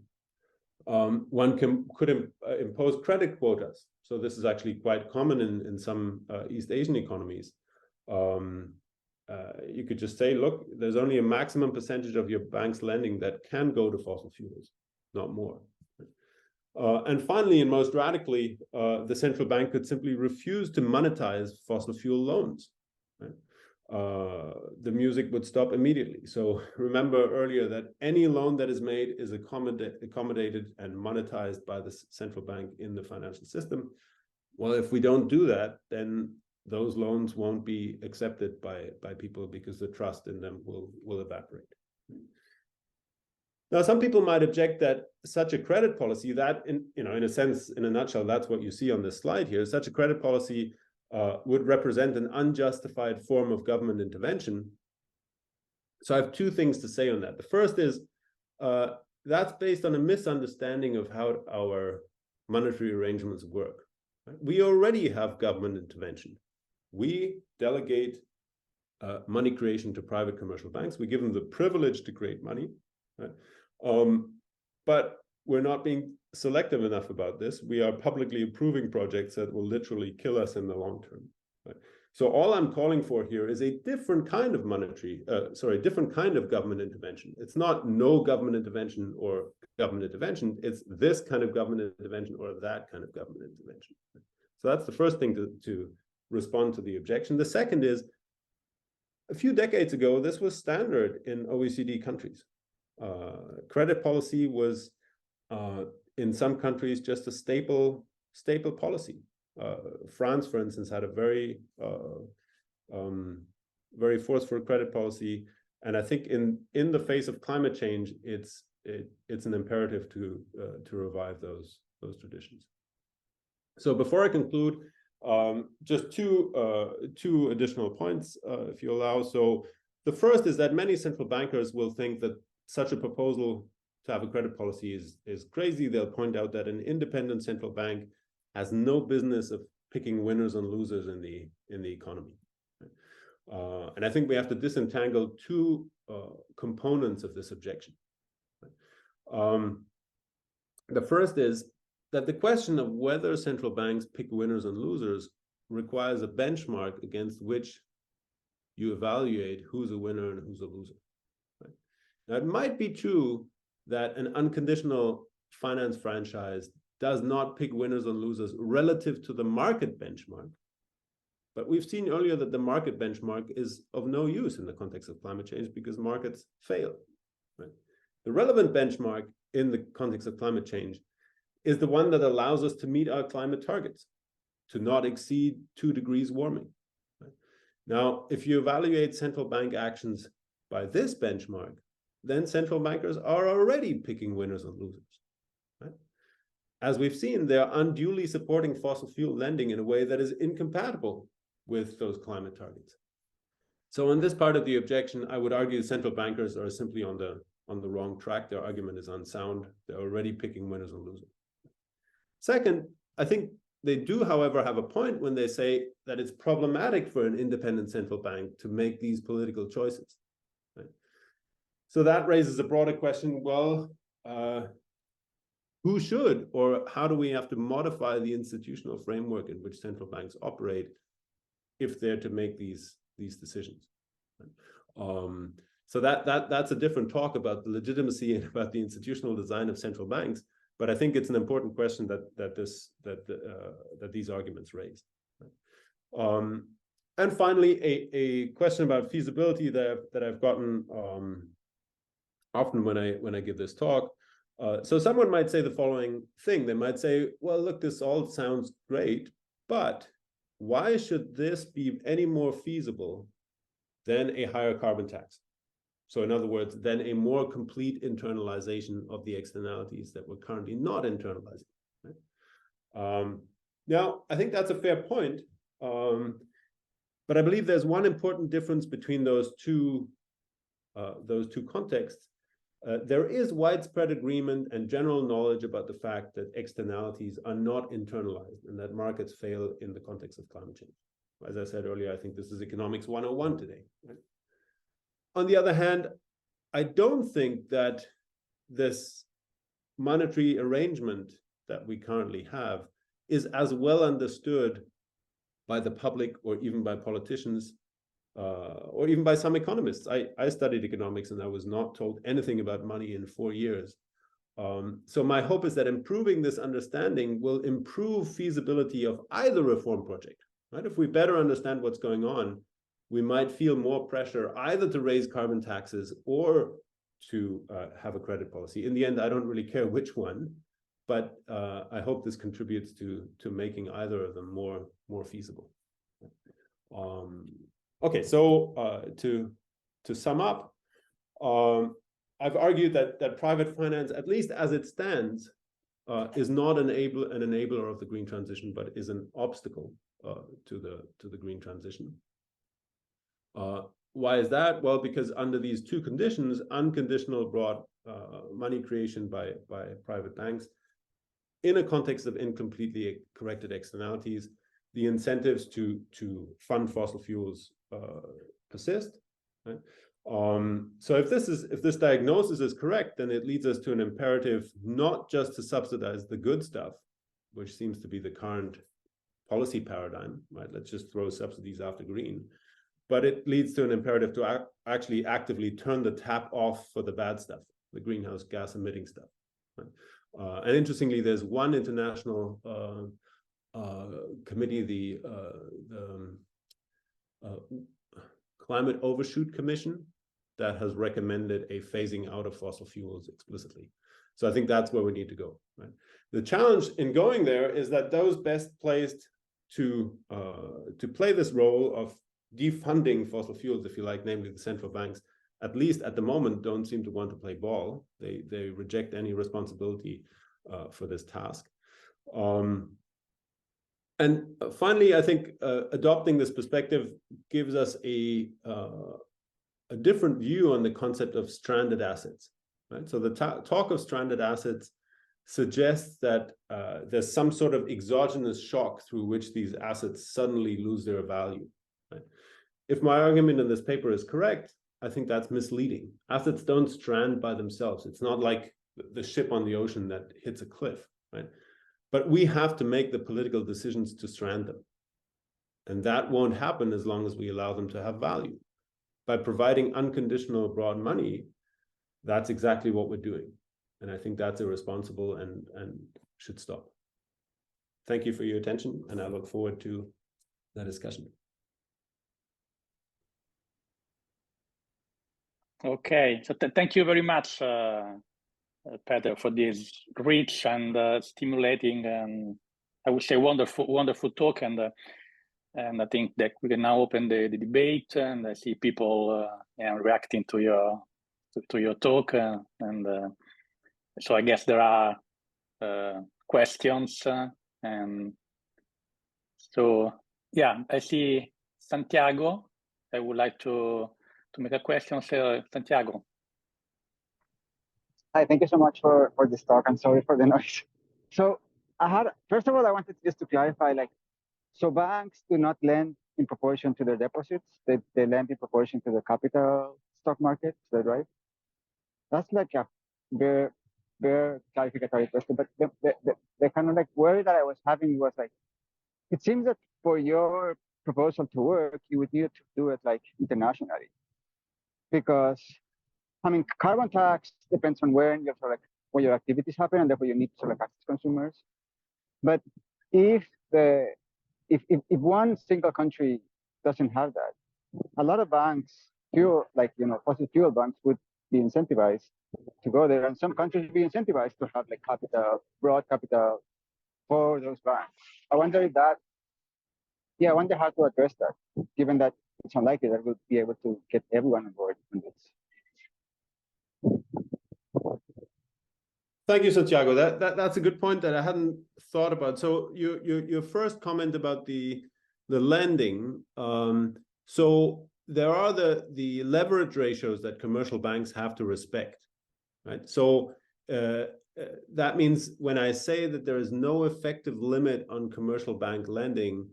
One could impose credit quotas. So this is actually quite common in some East Asian economies. You could just say, look, there's only a maximum percentage of your bank's lending that can go to fossil fuels, not more. And finally, and most radically, the central bank could simply refuse to monetize fossil fuel loans. Right? The music would stop immediately. So remember earlier that any loan that is made is accommodated and monetized by the central bank in the financial system. Well, if we don't do that, then those loans won't be accepted by people because the trust in them will evaporate. Now, some people might object that such a credit policy, that in a sense, in a nutshell, that's what you see on this slide here. Such a credit policy would represent an unjustified form of government intervention. So I have two things to say on that. The first is that's based on a misunderstanding of how our monetary arrangements work. Right? We already have government intervention. We delegate money creation to private commercial banks. We give them the privilege to create money. Right? But we're not being selective enough about this. We are publicly approving projects that will literally kill us in the long term. Right? So all I'm calling for here is a different kind of different kind of government intervention. It's not no government intervention or government intervention. It's this kind of government intervention or that kind of government intervention. So that's the first thing to respond to the objection. The second is, a few decades ago, this was standard in OECD countries. Credit policy was, in some countries, just a staple policy. France, for instance, had a very forceful credit policy, and I think in the face of climate change, it's an imperative to revive those traditions. So before I conclude, just two additional points, if you allow. So the first is that many central bankers will think that such a proposal to have a credit policy is crazy. They'll point out that an independent central bank has no business of picking winners and losers in the economy. And I think we have to disentangle two components of this objection. The first is that the question of whether central banks pick winners and losers requires a benchmark against which you evaluate who's a winner and who's a loser. Right? Now, it might be true that an unconditional finance franchise does not pick winners and losers relative to the market benchmark. But we've seen earlier that the market benchmark is of no use in the context of climate change because markets fail. Right? The relevant benchmark in the context of climate change is the one that allows us to meet our climate targets, to not exceed 2 degrees warming. Right? Now, if you evaluate central bank actions by this benchmark, then central bankers are already picking winners and losers. Right? As we've seen, they're unduly supporting fossil fuel lending in a way that is incompatible with those climate targets. So on this part of the objection, I would argue central bankers are simply on the wrong track. Their argument is unsound. They're already picking winners and losers. Second, I think they do, however, have a point when they say that it's problematic for an independent central bank to make these political choices. Right? So that raises a broader question. Well, who should, or how do we have to modify the institutional framework in which central banks operate if they're to make these decisions? So that's a different talk about the legitimacy and about the institutional design of central banks. But I think it's an important question that these arguments raise. And finally, a question about feasibility that I've gotten often when I give this talk. So someone might say the following thing. They might say, well, look, this all sounds great, but why should this be any more feasible than a higher carbon tax? So in other words, than a more complete internalization of the externalities that we're currently not internalizing. Right? Now, I think that's a fair point, but I believe there's one important difference between those two contexts. There is widespread agreement and general knowledge about the fact that externalities are not internalized and that markets fail in the context of climate change. As I said earlier, I think this is economics 101 today. Right? On the other hand, I don't think that this monetary arrangement that we currently have is as well understood by the public or even by politicians or even by some economists. I studied economics and I was not told anything about money in 4 years. So my hope is that improving this understanding will improve feasibility of either reform project. Right? If we better understand what's going on, we might feel more pressure either to raise carbon taxes or to have a credit policy. In the end, I don't really care which one, but I hope this contributes to making either of them more feasible. Okay, so to sum up, I've argued that private finance, at least as it stands, is not an enabler of the green transition, but is an obstacle to the green transition. Why is that? Well, because under these two conditions, unconditional broad money creation by private banks, in a context of incompletely corrected externalities, the incentives to fund fossil fuels persist. Right? So if this diagnosis is correct, then it leads us to an imperative not just to subsidize the good stuff, which seems to be the current policy paradigm, right? Let's just throw subsidies after green. But it leads to an imperative to actually actively turn the tap off for the bad stuff, the greenhouse gas emitting stuff. Right? And interestingly, there's one international committee, the Climate Overshoot Commission, that has recommended a phasing out of fossil fuels explicitly. So I think that's where we need to go. Right? The challenge in going there is that those best placed to play this role of defunding fossil fuels, if you like, namely the central banks, at least at the moment, don't seem to want to play ball. They reject any responsibility for this task. And finally, I think adopting this perspective gives us a different view on the concept of stranded assets. Right? So the talk of stranded assets suggests that there's some sort of exogenous shock through which these assets suddenly lose their value. Right? If my argument in this paper is correct, I think that's misleading. Assets don't strand by themselves. It's not like the ship on the ocean that hits a cliff, right? But we have to make the political decisions to strand them. And that won't happen as long as we allow them to have value. By providing unconditional broad money, that's exactly what we're doing. And I think that's irresponsible and should stop. Thank you for your attention, and I look forward to the discussion. Okay, so thank you very much, Peter, for this rich and stimulating and I would say wonderful talk. And I think that we can now open the debate, and I see people reacting to your talk, and so I guess there are questions, and so yeah, I see Santiago. I would like to make a question, Santiago. Hi, thank you so much for this talk. I'm sorry for the noise. So first of all, I wanted just to clarify, like, so banks do not lend in proportion to their deposits. They lend in proportion to the capital stock market. Is that right? That's like a very clarificatory question. But the kind of like worry that I was having was like, it seems that for your proposal to work, you would need to do it like internationally, because I mean, carbon tax depends on where your activities happen, and therefore you need to sort of access consumers. But if one single country doesn't have that, a lot of banks, fossil fuel banks, would be incentivized to go there, and some countries would be incentivized to have like broad capital for those banks. I wonder how to address that, given that it's unlikely that we'll be able to get everyone on board on this. Thank you, Santiago. That's a good point that I hadn't thought about. So your first comment about the lending. So there are the leverage ratios that commercial banks have to respect, right? So that means when I say that there is no effective limit on commercial bank lending,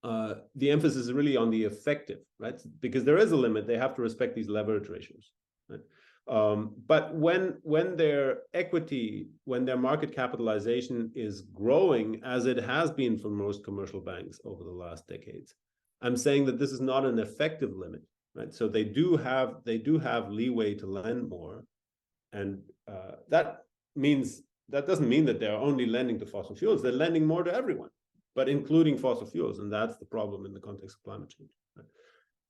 the emphasis is really on the effective, right? Because there is a limit, they have to respect these leverage ratios, right? But when their equity, when their market capitalization is growing, as it has been for most commercial banks over the last decades, I'm saying that this is not an effective limit, right? So they do have leeway to lend more, and that doesn't mean that they're only lending to fossil fuels. They're lending more to everyone, but including fossil fuels, and that's the problem in the context of climate change. Right?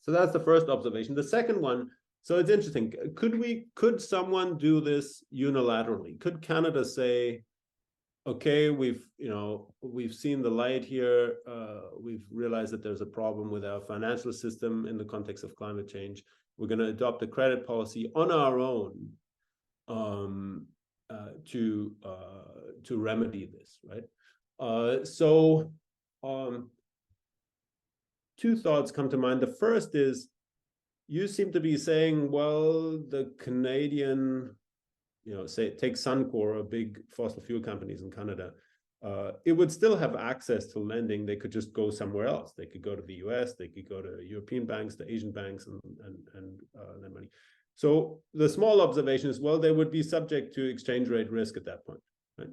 So that's the first observation. The second one. So it's interesting. Could someone do this unilaterally? Could Canada say, okay, we've seen the light here. We've realized that there's a problem with our financial system in the context of climate change. We're going to adopt a credit policy on our own to remedy this, right? Two thoughts come to mind. The first is, you seem to be saying, well, the Canadian, say, take Suncor, a big fossil fuel companies in Canada, it would still have access to lending. They could just go somewhere else. They could go to the US, they could go to European banks, to Asian banks, and lend money. So the small observation is, well, they would be subject to exchange rate risk at that point, right?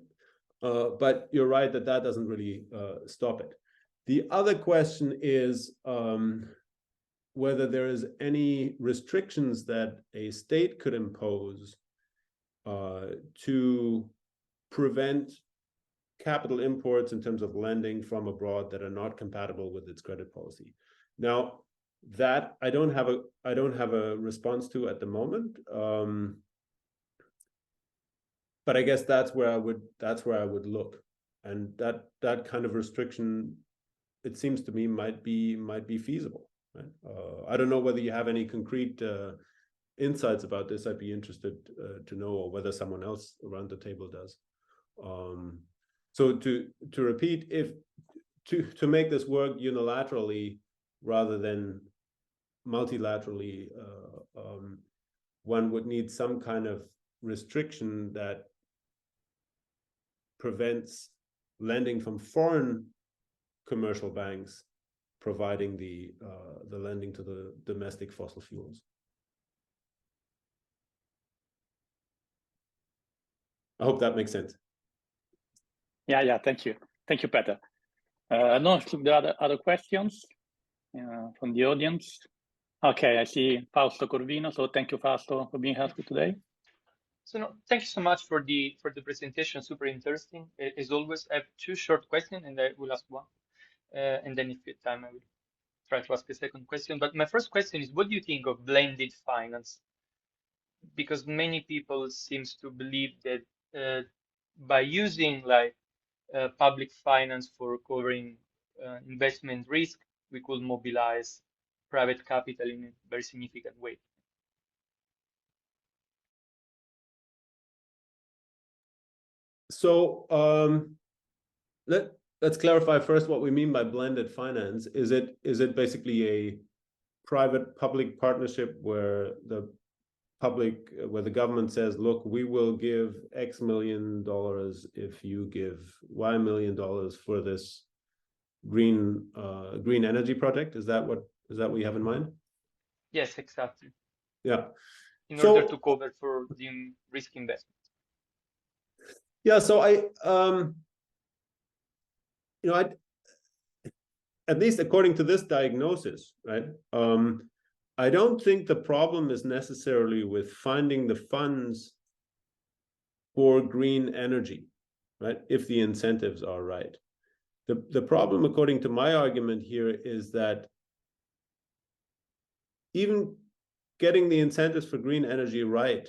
But you're right that doesn't really stop it. The other question is, whether there is any restrictions that a state could impose to prevent capital imports in terms of lending from abroad that are not compatible with its credit policy. Now, that I don't have a response to at the moment, but I guess that's where I would look, and that kind of restriction, it seems to me, might be feasible. Right? I don't know whether you have any concrete insights about this. I'd be interested to know, or whether someone else around the table does. So to repeat, if to make this work unilaterally rather than multilaterally, one would need some kind of restriction that prevents lending from foreign commercial banks providing the lending to the domestic fossil fuels. I hope that makes sense. Yeah. Thank you, Peter. No, there are other questions from the audience. Okay, I see Fausto Corvino. So thank you, Fausto, for being here today. So no, thank you so much for the presentation. Super interesting. As always, I have two short questions, and I will ask one. And then if you have time, I will try to ask a second question. But my first question is, what do you think of blended finance? Because many people seems to believe that by using like public finance for covering investment risk, we could mobilize private capital in a very significant way. So let's clarify first what we mean by blended finance. Is it basically a private-public partnership where the where the government says, look, we will give X million dollars if you give Y million dollars for this green energy project. Is that what you have in mind? Yes, exactly. Yeah. In order to cover for the risk investment. Yeah. So I at least according to this diagnosis, right? I don't think the problem is necessarily with finding the funds for green energy, right? If the incentives are right. The problem, according to my argument here, is that even getting the incentives for green energy right,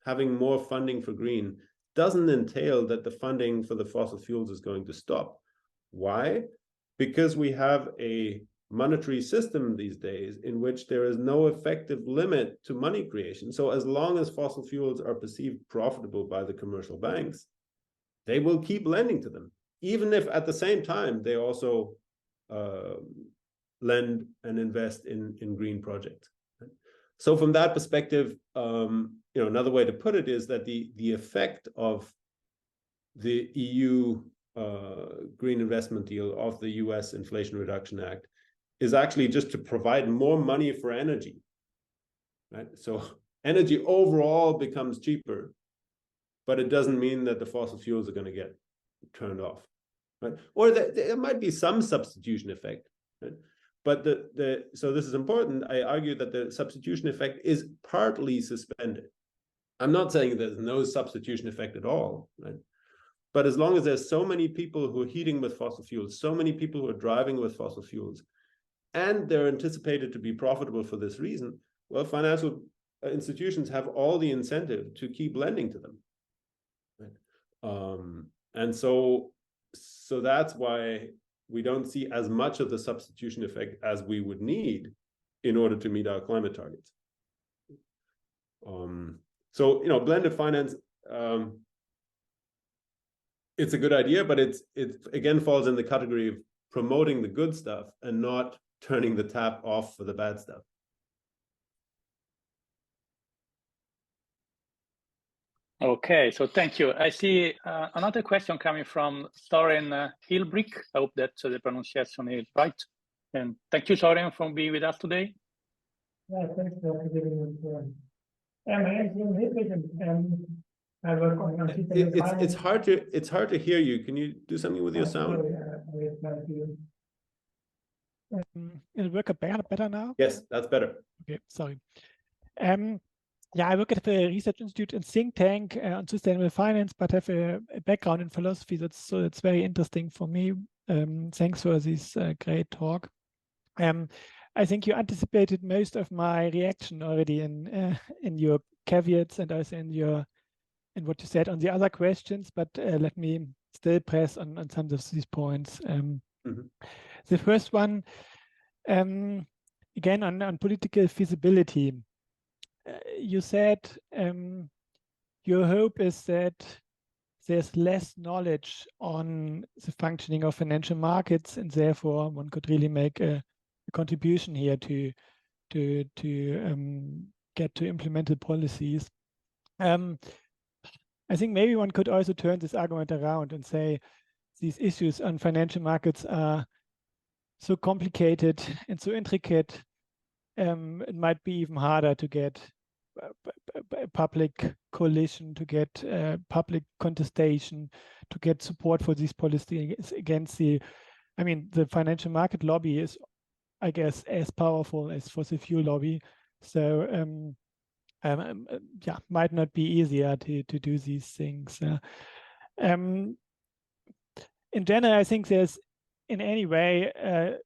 having more funding for green, doesn't entail that the funding for the fossil fuels is going to stop. Why? Because we have a monetary system these days in which there is no effective limit to money creation. So as long as fossil fuels are perceived profitable by the commercial banks, they will keep lending to them, even if at the same time they also lend and invest in green projects. So from that perspective, another way to put it is that the effect of the EU green investment deal, of the US Inflation Reduction Act, is actually just to provide more money for energy, right? So energy overall becomes cheaper, but it doesn't mean that the fossil fuels are going to get turned off, right? Or there might be some substitution effect, right? But so this is important. I argue that the substitution effect is partly suspended. I'm not saying there's no substitution effect at all, right? But as long as there's so many people who are heating with fossil fuels, so many people who are driving with fossil fuels, and they're anticipated to be profitable for this reason, well, financial institutions have all the incentive to keep lending to them, right? And so that's why we don't see as much of the substitution effect as we would need in order to meet our climate targets. So blended finance, it's a good idea, but it again falls in the category of promoting the good stuff and not turning the tap off for the bad stuff. Okay, so thank you. I see another question coming from Soren Hilbrick. I hope that the pronunciation is right. And thank you, Soren, for being with us today. Yeah, thanks for giving me. I work on it's hard to hear you. Can you do something with your sound? It'll work better now? Yes, that's better. Okay, sorry. Yeah, I work at a research institute and think tank on sustainable finance, but have a background in philosophy. So it's very interesting for me. Thanks for this great talk. I think you anticipated most of my reaction already in your caveats and also in what you said on the other questions, but let me still press on some of these points. The first one, again, on political feasibility. You said your hope is that there's less knowledge on the functioning of financial markets, and therefore one could really make a contribution here to get to implemented policies. I think maybe one could also turn this argument around and say these issues on financial markets are so complicated and so intricate. It might be even harder to get public coalition, to get public contestation, to get support for these policies against the financial market lobby is, I guess, as powerful as fossil fuel lobby. So yeah, might not be easier to do these things. In general, I think there's in any way a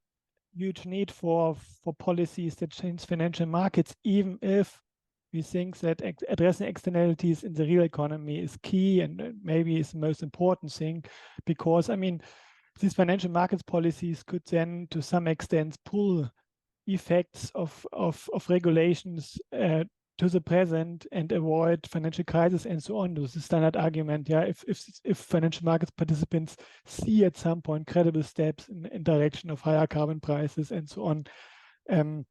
huge need for policies that change financial markets, even if we think that addressing externalities in the real economy is key and maybe is the most important thing, because these financial markets policies could then to some extent pull effects of regulations to the present and avoid financial crisis and so on. This is the standard argument. Yeah, if financial markets participants see at some point credible steps in direction of higher carbon prices and so on, then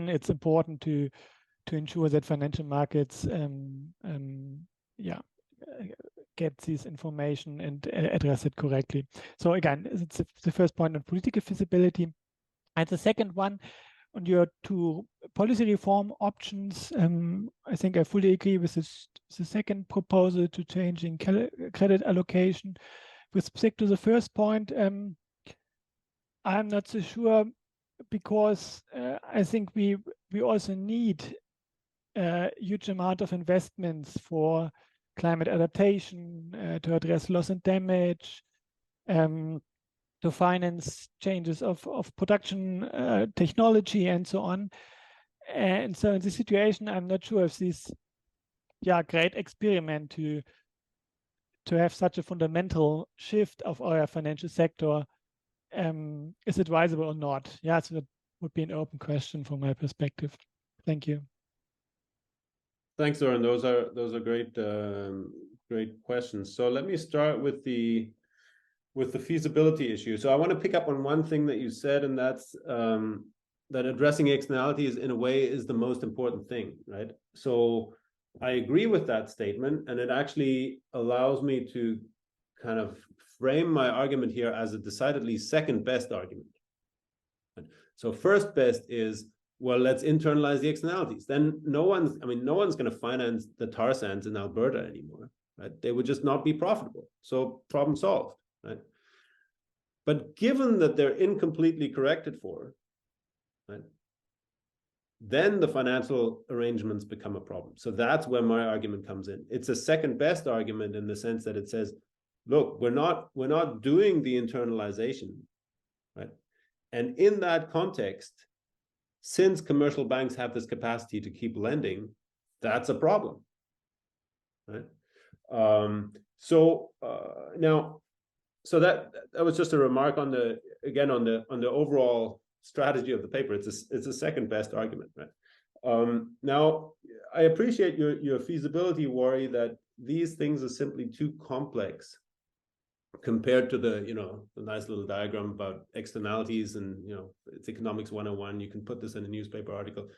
it's important to to ensure that financial markets get this information and address it correctly. So again, it's the first point on political feasibility. And the second one, on your two policy reform options, I think I fully agree with the second proposal to changing credit allocation. With respect to the first point, I'm not so sure, because I think we also need a huge amount of investments for climate adaptation, to address loss and damage, to finance changes of production technology and so on. And so in this situation, I'm not sure if this great experiment to have such a fundamental shift of our financial sector is advisable or not. Yeah, so that would be an open question from my perspective. Thank you. Thanks, Zoran. Those are great great questions. So let me start with the feasibility issue. So I want to pick up on one thing that you said, and that's that addressing externalities in a way is the most important thing, right? So I agree with that statement, and it actually allows me to kind of frame my argument here as a decidedly second best argument. So first best is, well, let's internalize the externalities. Then no one's going to finance the tar sands in Alberta anymore, right? They would just not be profitable. So problem solved, right? But given that they're incompletely corrected for, right, then the financial arrangements become a problem. So that's where my argument comes in. It's a second best argument in the sense that it says, look, we're not doing the internalization, right? And in that context, since commercial banks have this capacity to keep lending, that's a problem, right? So that was just a remark on the overall strategy of the paper. It's a second best argument, right? Now, I appreciate your feasibility worry that these things are simply too complex compared to the nice little diagram about externalities, and it's economics 101. You can put this in a newspaper article.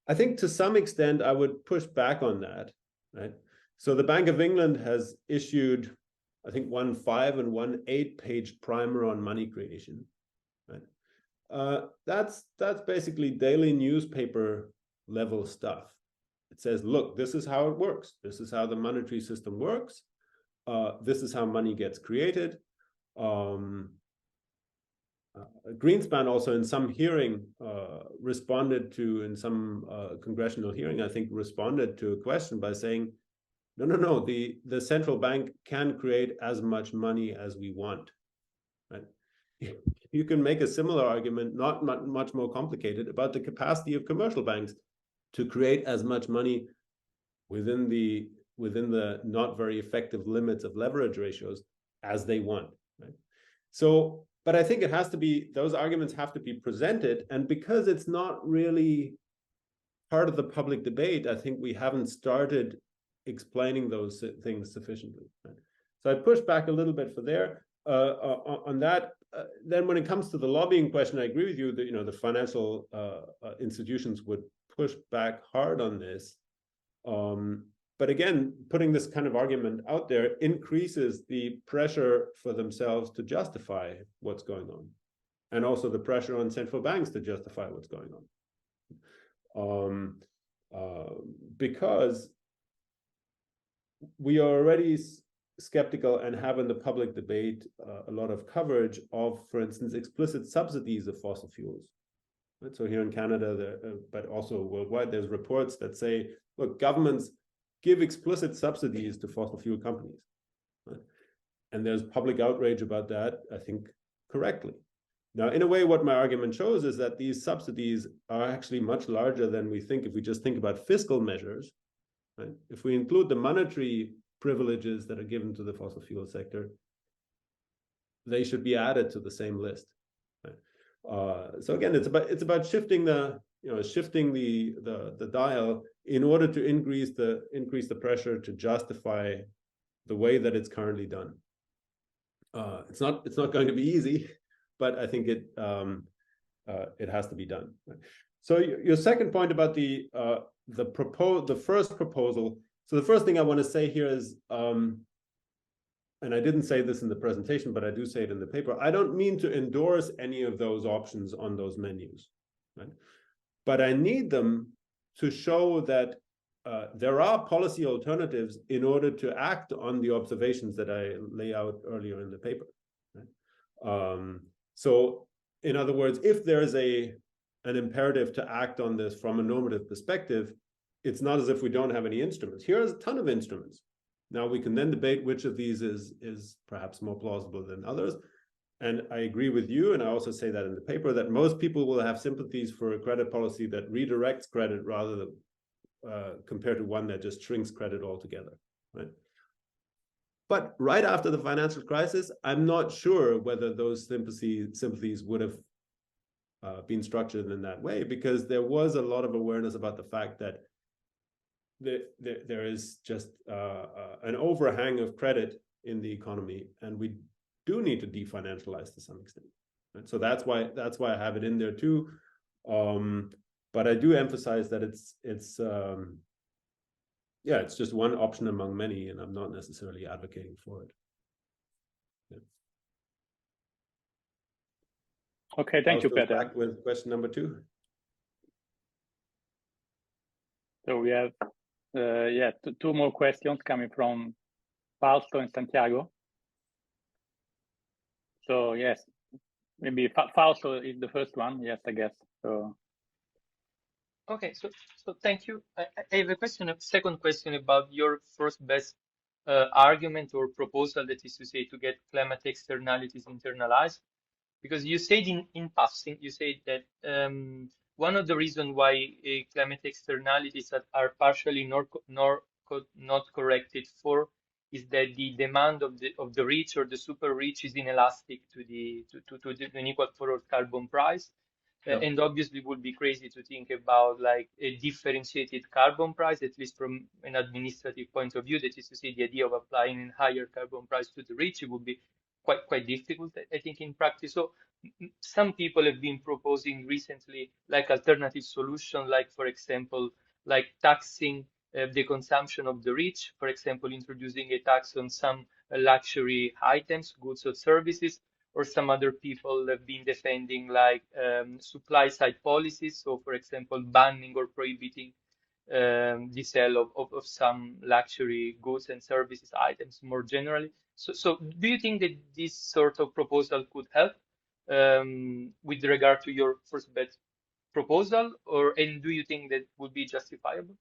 I think to some extent I would push back on that, right? So the Bank of England has issued, I think, 1 5- and 1 8-page primer on money creation, right? That's basically daily newspaper level stuff. It says, look, this is how it works. This is how the monetary system works. This is how money gets created. Greenspan also in some hearing in some congressional hearing, I think, responded to a question by saying, no, the central bank can create as much money as we want, right? You can make a similar argument, not much more complicated, about the capacity of commercial banks to create as much money within the not very effective limits of leverage ratios as they want, right? So, but I think those arguments have to be presented, and because it's not really part of the public debate, I think we haven't started explaining those things sufficiently, right? So I push back a little bit on that. Then when it comes to the lobbying question, I agree with you that the financial institutions would push back hard on this. But again, putting this kind of argument out there increases the pressure for themselves to justify what's going on, and also the pressure on central banks to justify what's going on. Because we are already skeptical and have in the public debate a lot of coverage of, for instance, explicit subsidies of fossil fuels. Right? So here in Canada, but also worldwide, there's reports that say, look, governments give explicit subsidies to fossil fuel companies. Right? And there's public outrage about that, I think, correctly. Now, in a way, what my argument shows is that these subsidies are actually much larger than we think if we just think about fiscal measures. Right? If we include the monetary privileges that are given to the fossil fuel sector, they should be added to the same list. Right? So again, it's about shifting the dial in order to increase the pressure to justify the way that it's currently done. It's not going to be easy, but I think it has to be done. Right? So your second point about the the first proposal. So the first thing I want to say here is, and I didn't say this in the presentation, but I do say it in the paper, I don't mean to endorse any of those options on those menus, right? But I need them to show that there are policy alternatives in order to act on the observations that I lay out earlier in the paper, right? So in other words, if there's an imperative to act on this from a normative perspective, it's not as if we don't have any instruments. Here's a ton of instruments. Now we can then debate which of these is perhaps more plausible than others. And I agree with you, and I also say that in the paper, that most people will have sympathies for a credit policy that redirects credit rather than compared to one that just shrinks credit altogether, right? But right after the financial crisis, I'm not sure whether those sympathies would have been structured in that way, because there was a lot of awareness about the fact that there is just an overhang of credit in the economy, and we do need to definancialize to some extent. Right? So that's why I have it in there too. But I do emphasize that it's just one option among many, and I'm not necessarily advocating for it. Yeah. Okay, thank you, Peter. Back with question number 2. So we have two more questions coming from Fausto and Santiago. So yes, maybe Fausto is the first one. Yes, I guess. So. Okay, so thank you. I have a second question about your first best argument or proposal, that is to say, to get climate externalities internalized, because you said in passing, you said that one of the reasons why climate externalities that are partially not corrected for is that the demand of the rich or the super rich is inelastic to the unequal forward carbon price. And obviously it would be crazy to think about like a differentiated carbon price, at least from an administrative point of view. That is to say, the idea of applying a higher carbon price to the rich, it would be quite difficult, I think, in practice. So some people have been proposing recently like alternative solutions, like, for example, like taxing the consumption of the rich, for example, introducing a tax on some luxury items, goods or services. Or some other people have been defending like supply side policies. So, for example, banning or prohibiting the sale of some luxury goods and services items more generally. So do you think that this sort of proposal could help with regard to your first bet proposal, and do you think that would be justifiable?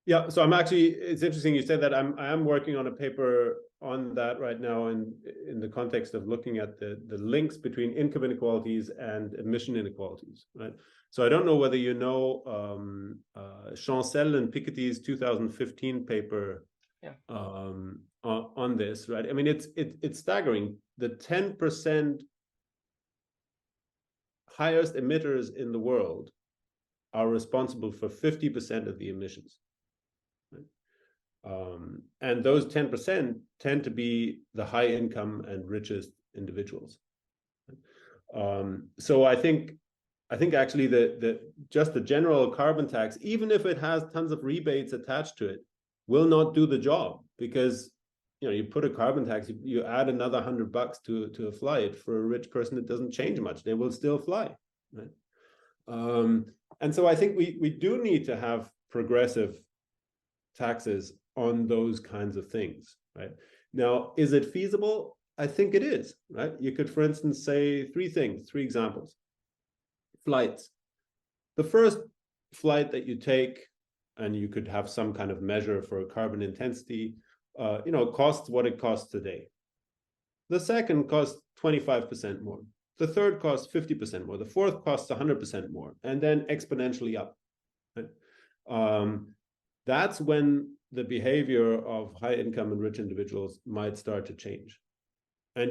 Yeah, so I'm actually, it's interesting you said that. I am working on a paper on that right now in the context of looking at the links between income inequalities and emission inequalities, right? So I don't know whether you know Chancel and Piketty's 2015 paper on this, right? I mean, it's staggering. The 10% highest emitters in the world are responsible for 50% of the emissions. And those 10% tend to be the high income and richest individuals. So I think actually just the general carbon tax, even if it has tons of rebates attached to it, will not do the job, because you put a carbon tax, you add another $100 to a flight. For a rich person, it doesn't change much. They will still fly, right? And so I think we do need to have progressive taxes on those kinds of things, right? Now, is it feasible? I think it is, right? You could, for instance, say three examples. Flights. The first flight that you take, and you could have some kind of measure for carbon intensity, costs what it costs today. The second costs 25% more. The third costs 50% more. The fourth costs 100% more, and then exponentially up. Right? That's when the behavior of high income and rich individuals might start to change. And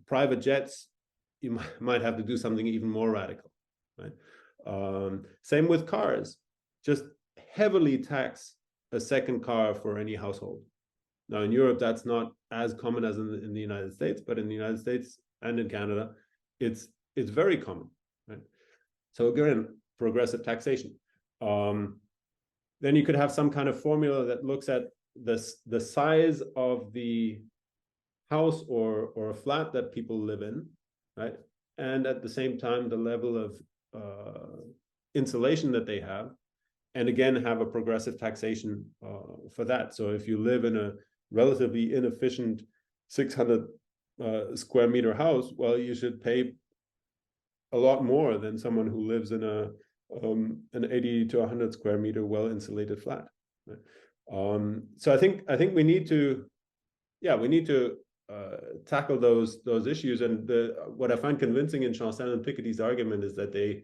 private jets, you might have to do something even more radical, right? Same with cars. Just heavily tax a second car for any household. Now in Europe, that's not as common as in the United States, but in the United States and in Canada, it's very common, right? So again, progressive taxation. then you could have some kind of formula that looks at the size of the house or a flat that people live in, right? And at the same time, the level of insulation that they have, and again, have a progressive taxation for that. So if you live in a relatively inefficient 600 square meter house, well, you should pay a lot more than someone who lives in an 80 to 100 square meter well-insulated flat. Right? So I think we need to, tackle those issues. And what I find convincing in Chancel and Piketty's argument is that they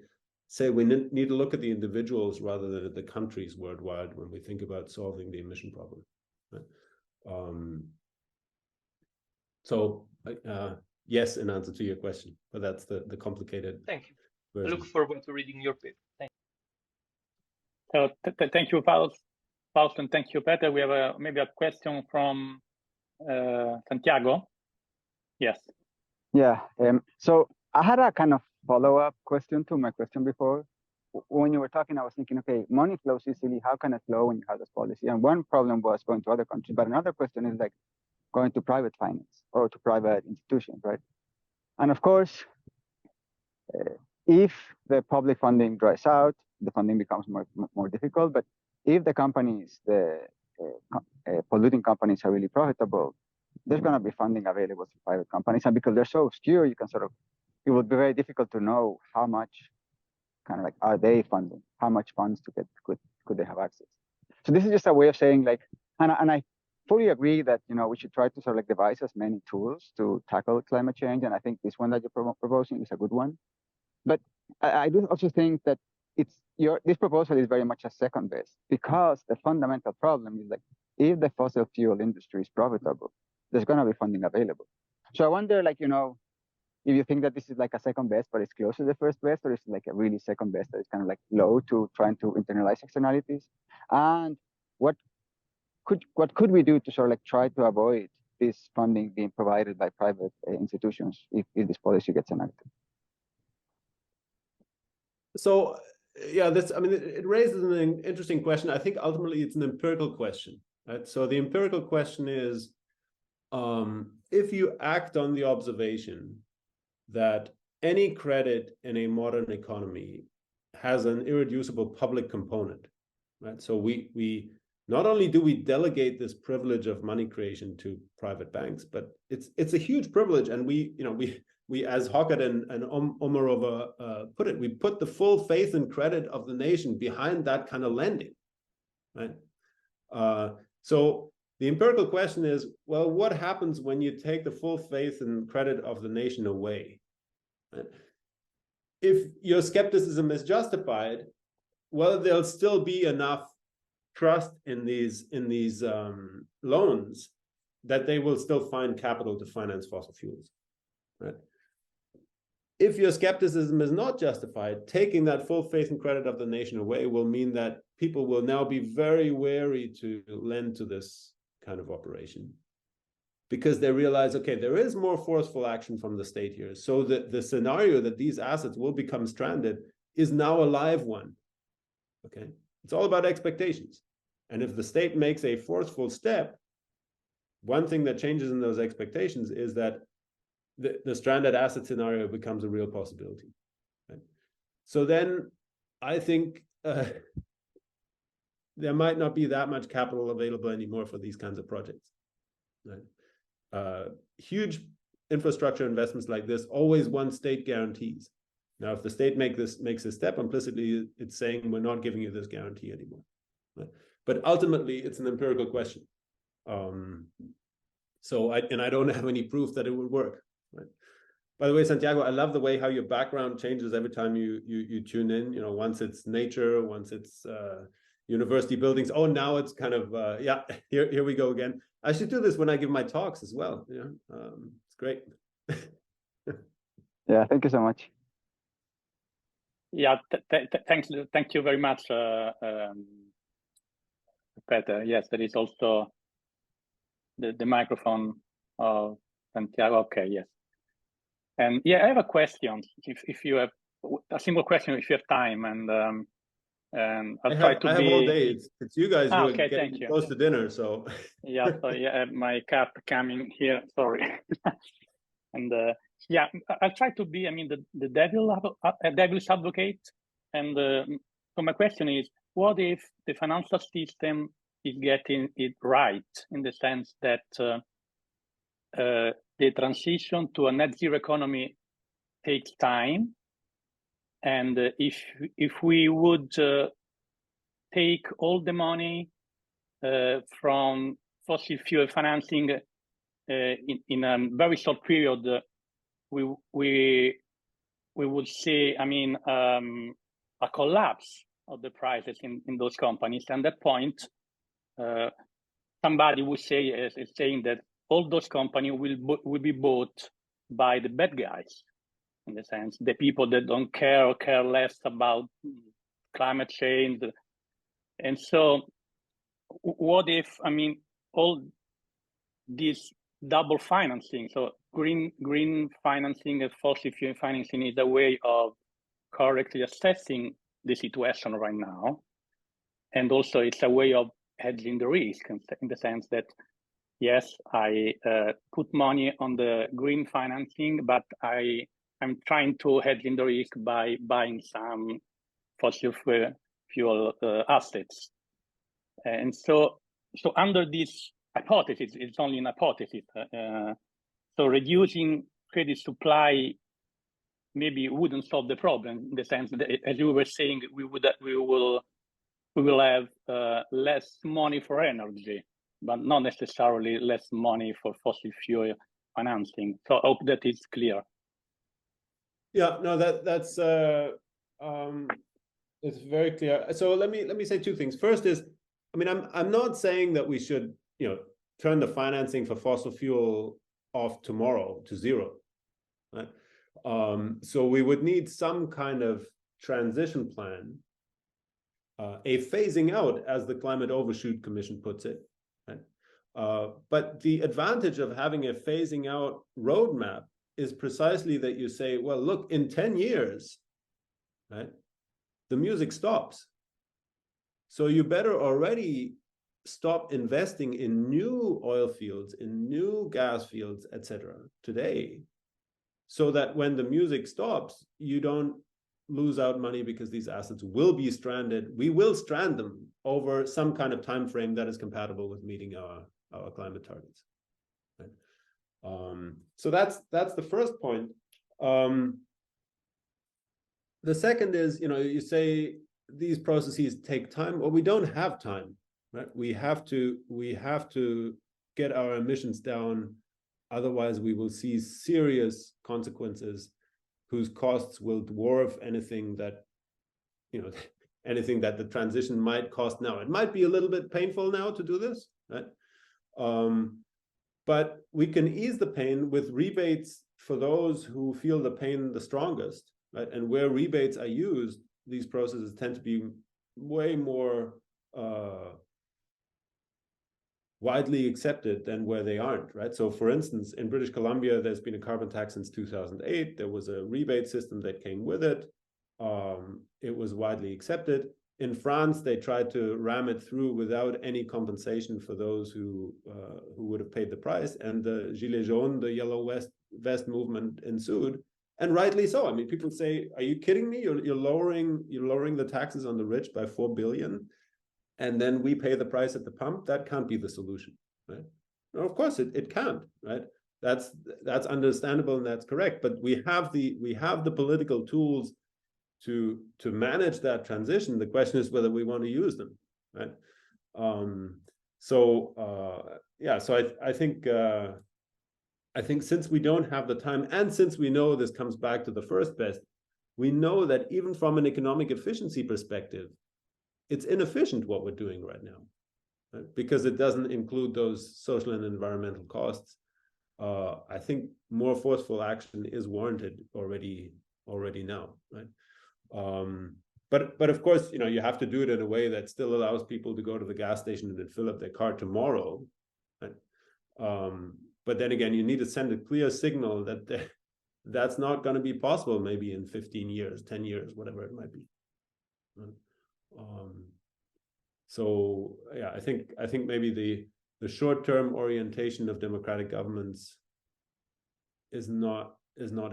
say we need to look at the individuals rather than at the countries worldwide when we think about solving the emission problem. Right? So yes, in answer to your question, but that's the complicated. Thank you. Version. I look forward to reading your paper. Thank you. So thank you, Fausto, and thank you, Peter. We have maybe a question from Santiago. Yes. Yeah. So I had a kind of follow-up question to my question before. When you were talking, I was thinking, okay, money flows easily. How can it flow when you have this policy? And one problem was going to other countries, but another question is like going to private finance or to private institutions, right? And of course, if the public funding dries out, the funding becomes more difficult. But if the companies, the polluting companies are really profitable, there's going to be funding available to private companies. And because they're so obscure, you can it would be very difficult to know how much kind of like are they funding, how much funds to get could they have access. So this is just a way of saying like, and I fully agree that, you know, we should try to devise as many tools to tackle climate change. And I think this one that you're proposing is a good one. But I do also think that this proposal is very much a second best, because the fundamental problem is like, if the fossil fuel industry is profitable, there's going to be funding available. So I wonder, like, you know, if you think that this is like a second best, but it's close to the first best, or is it like a really second best that is kind of like low to trying to internalize externalities? And what could we do to try to avoid this funding being provided by private institutions if this policy gets enacted? So yeah, it raises an interesting question. I think ultimately it's an empirical question, right? So the empirical question is, if you act on the observation that any credit in a modern economy has an irreducible public component, right? So we not only do we delegate this privilege of money creation to private banks, but it's a huge privilege, and we as Hockett and Omarova put it, we put the full faith and credit of the nation behind that kind of lending, right? So the empirical question is, well, what happens when you take the full faith and credit of the nation away? Right? If your skepticism is justified, well, there'll still be enough trust in these loans that they will still find capital to finance fossil fuels, right? If your skepticism is not justified, taking that full faith and credit of the nation away will mean that people will now be very wary to lend to this kind of operation, because they realize, okay, there is more forceful action from the state here. So the scenario that these assets will become stranded is now a live one, okay? It's all about expectations. And if the state makes a forceful step, one thing that changes in those expectations is that the stranded asset scenario becomes a real possibility. Right? So then I think there might not be that much capital available anymore for these kinds of projects. Right? Huge infrastructure investments like this always want state guarantees. Now, if the state makes a step, implicitly it's saying we're not giving you this guarantee anymore. Right? But ultimately, it's an empirical question. So I don't have any proof that it would work. Right? By the way, Santiago, I love the way how your background changes every time you tune in. You know, once it's nature, once it's university buildings. Oh, now it's kind of yeah. Here we go again. I should do this when I give my talks as well. Yeah, it's great. Yeah, thank you so much. Yeah, thank you very much, Peter. Yes, there is also the microphone of Santiago. Okay, yes. And yeah, I have a question. If you have a single question, if you have time, and And I have all day. It's you guys who are okay, getting close to dinner, so. Yeah, so yeah, my cat coming here, sorry. And yeah, I'll try to be, I mean, the devil's advocate. And so my question is, what if the financial system is getting it right, in the sense that the transition to a net zero economy takes time, and if we would take all the money from fossil fuel financing in a very short period, we would see, I mean, a collapse of the prices in those companies. And at that point, somebody would say, is saying that all those companies will be bought by the bad guys, in the sense, the people that don't care or care less about climate change. And so what if, I mean, all this double financing, so green financing and fossil fuel financing is a way of correctly assessing the situation right now. And also it's a way of hedging the risk, in the sense that, yes, I put money on the green financing, but I'm trying to hedge in the risk by buying some fossil fuel assets. And so under this hypothesis, it's only an hypothesis, so reducing credit supply maybe wouldn't solve the problem, in the sense that, as you were saying, we will have less money for energy, but not necessarily less money for fossil fuel financing. So I hope that is clear. Yeah, no, that's it's very clear. So let me say two things. First is, I mean, I'm not saying that we should, turn the financing for fossil fuel off tomorrow to zero, right? So we would need some kind of transition plan, a phasing out, as the Climate Overshoot Commission puts it, right? But the advantage of having a phasing out roadmap is precisely that you say, well, look, in 10 years, right, the music stops. So you better already stop investing in new oil fields, in new gas fields, etc. today, so that when the music stops, you don't lose out money, because these assets will be stranded. We will strand them over some kind of time frame that is compatible with meeting our climate targets. Right? So that's the first point. The second is, you say these processes take time. Well, we don't have time, right? We have to get our emissions down. Otherwise, we will see serious consequences whose costs will dwarf anything that, anything that the transition might cost now. It might be a little bit painful now to do this, right? But we can ease the pain with rebates for those who feel the pain the strongest, right? And where rebates are used, these processes tend to be way more widely accepted than where they aren't, right? So for instance, in British Columbia, there's been a carbon tax since 2008. There was a rebate system that came with it. It was widely accepted. In France, they tried to ram it through without any compensation for those who would have paid the price. And the Gilets jaunes, the yellow vest movement ensued. And rightly so. I mean, people say, are you kidding me? You're lowering the taxes on the rich by 4 billion. And then we pay the price at the pump. That can't be the solution, right? No, of course it can't, right? That's understandable and that's correct. But we have the political tools to manage that transition. The question is whether we want to use them, right? So I think since we don't have the time, and since we know this comes back to the first best, we know that even from an economic efficiency perspective, it's inefficient what we're doing right now, right? Because it doesn't include those social and environmental costs. I think more forceful action is warranted already now, right? But of course, you have to do it in a way that still allows people to go to the gas station and then fill up their car tomorrow, right? But then again, you need to send a clear signal that that's not going to be possible maybe in 15 years, 10 years, whatever it might be. Right? So yeah, I think maybe the short-term orientation of democratic governments is not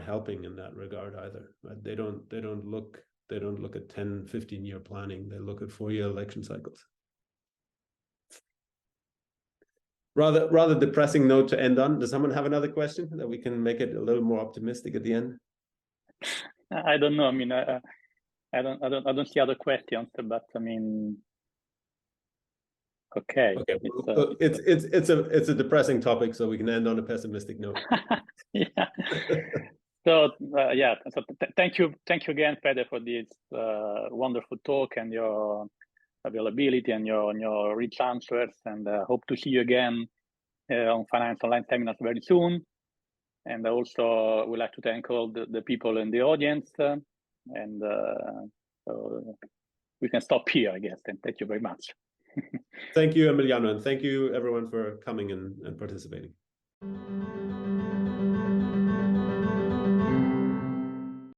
helping in that regard either. Right? They don't look at 10, 15-year planning. They look at 4-year election cycles. Rather depressing note to end on. Does someone have another question that we can make it a little more optimistic at the end? I don't know. I mean, I don't see other questions, but I mean, okay. It's a depressing topic, so we can end on a pessimistic note. Yeah. So yeah. So thank you again, Peter, for this wonderful talk and your availability and your rich answers. And hope to see you again on Finance Online seminars very soon. And I also would like to thank all the people in the audience. And so we can stop here, I guess. And thank you very much. Thank you, Emiliano, and thank you everyone for coming and participating.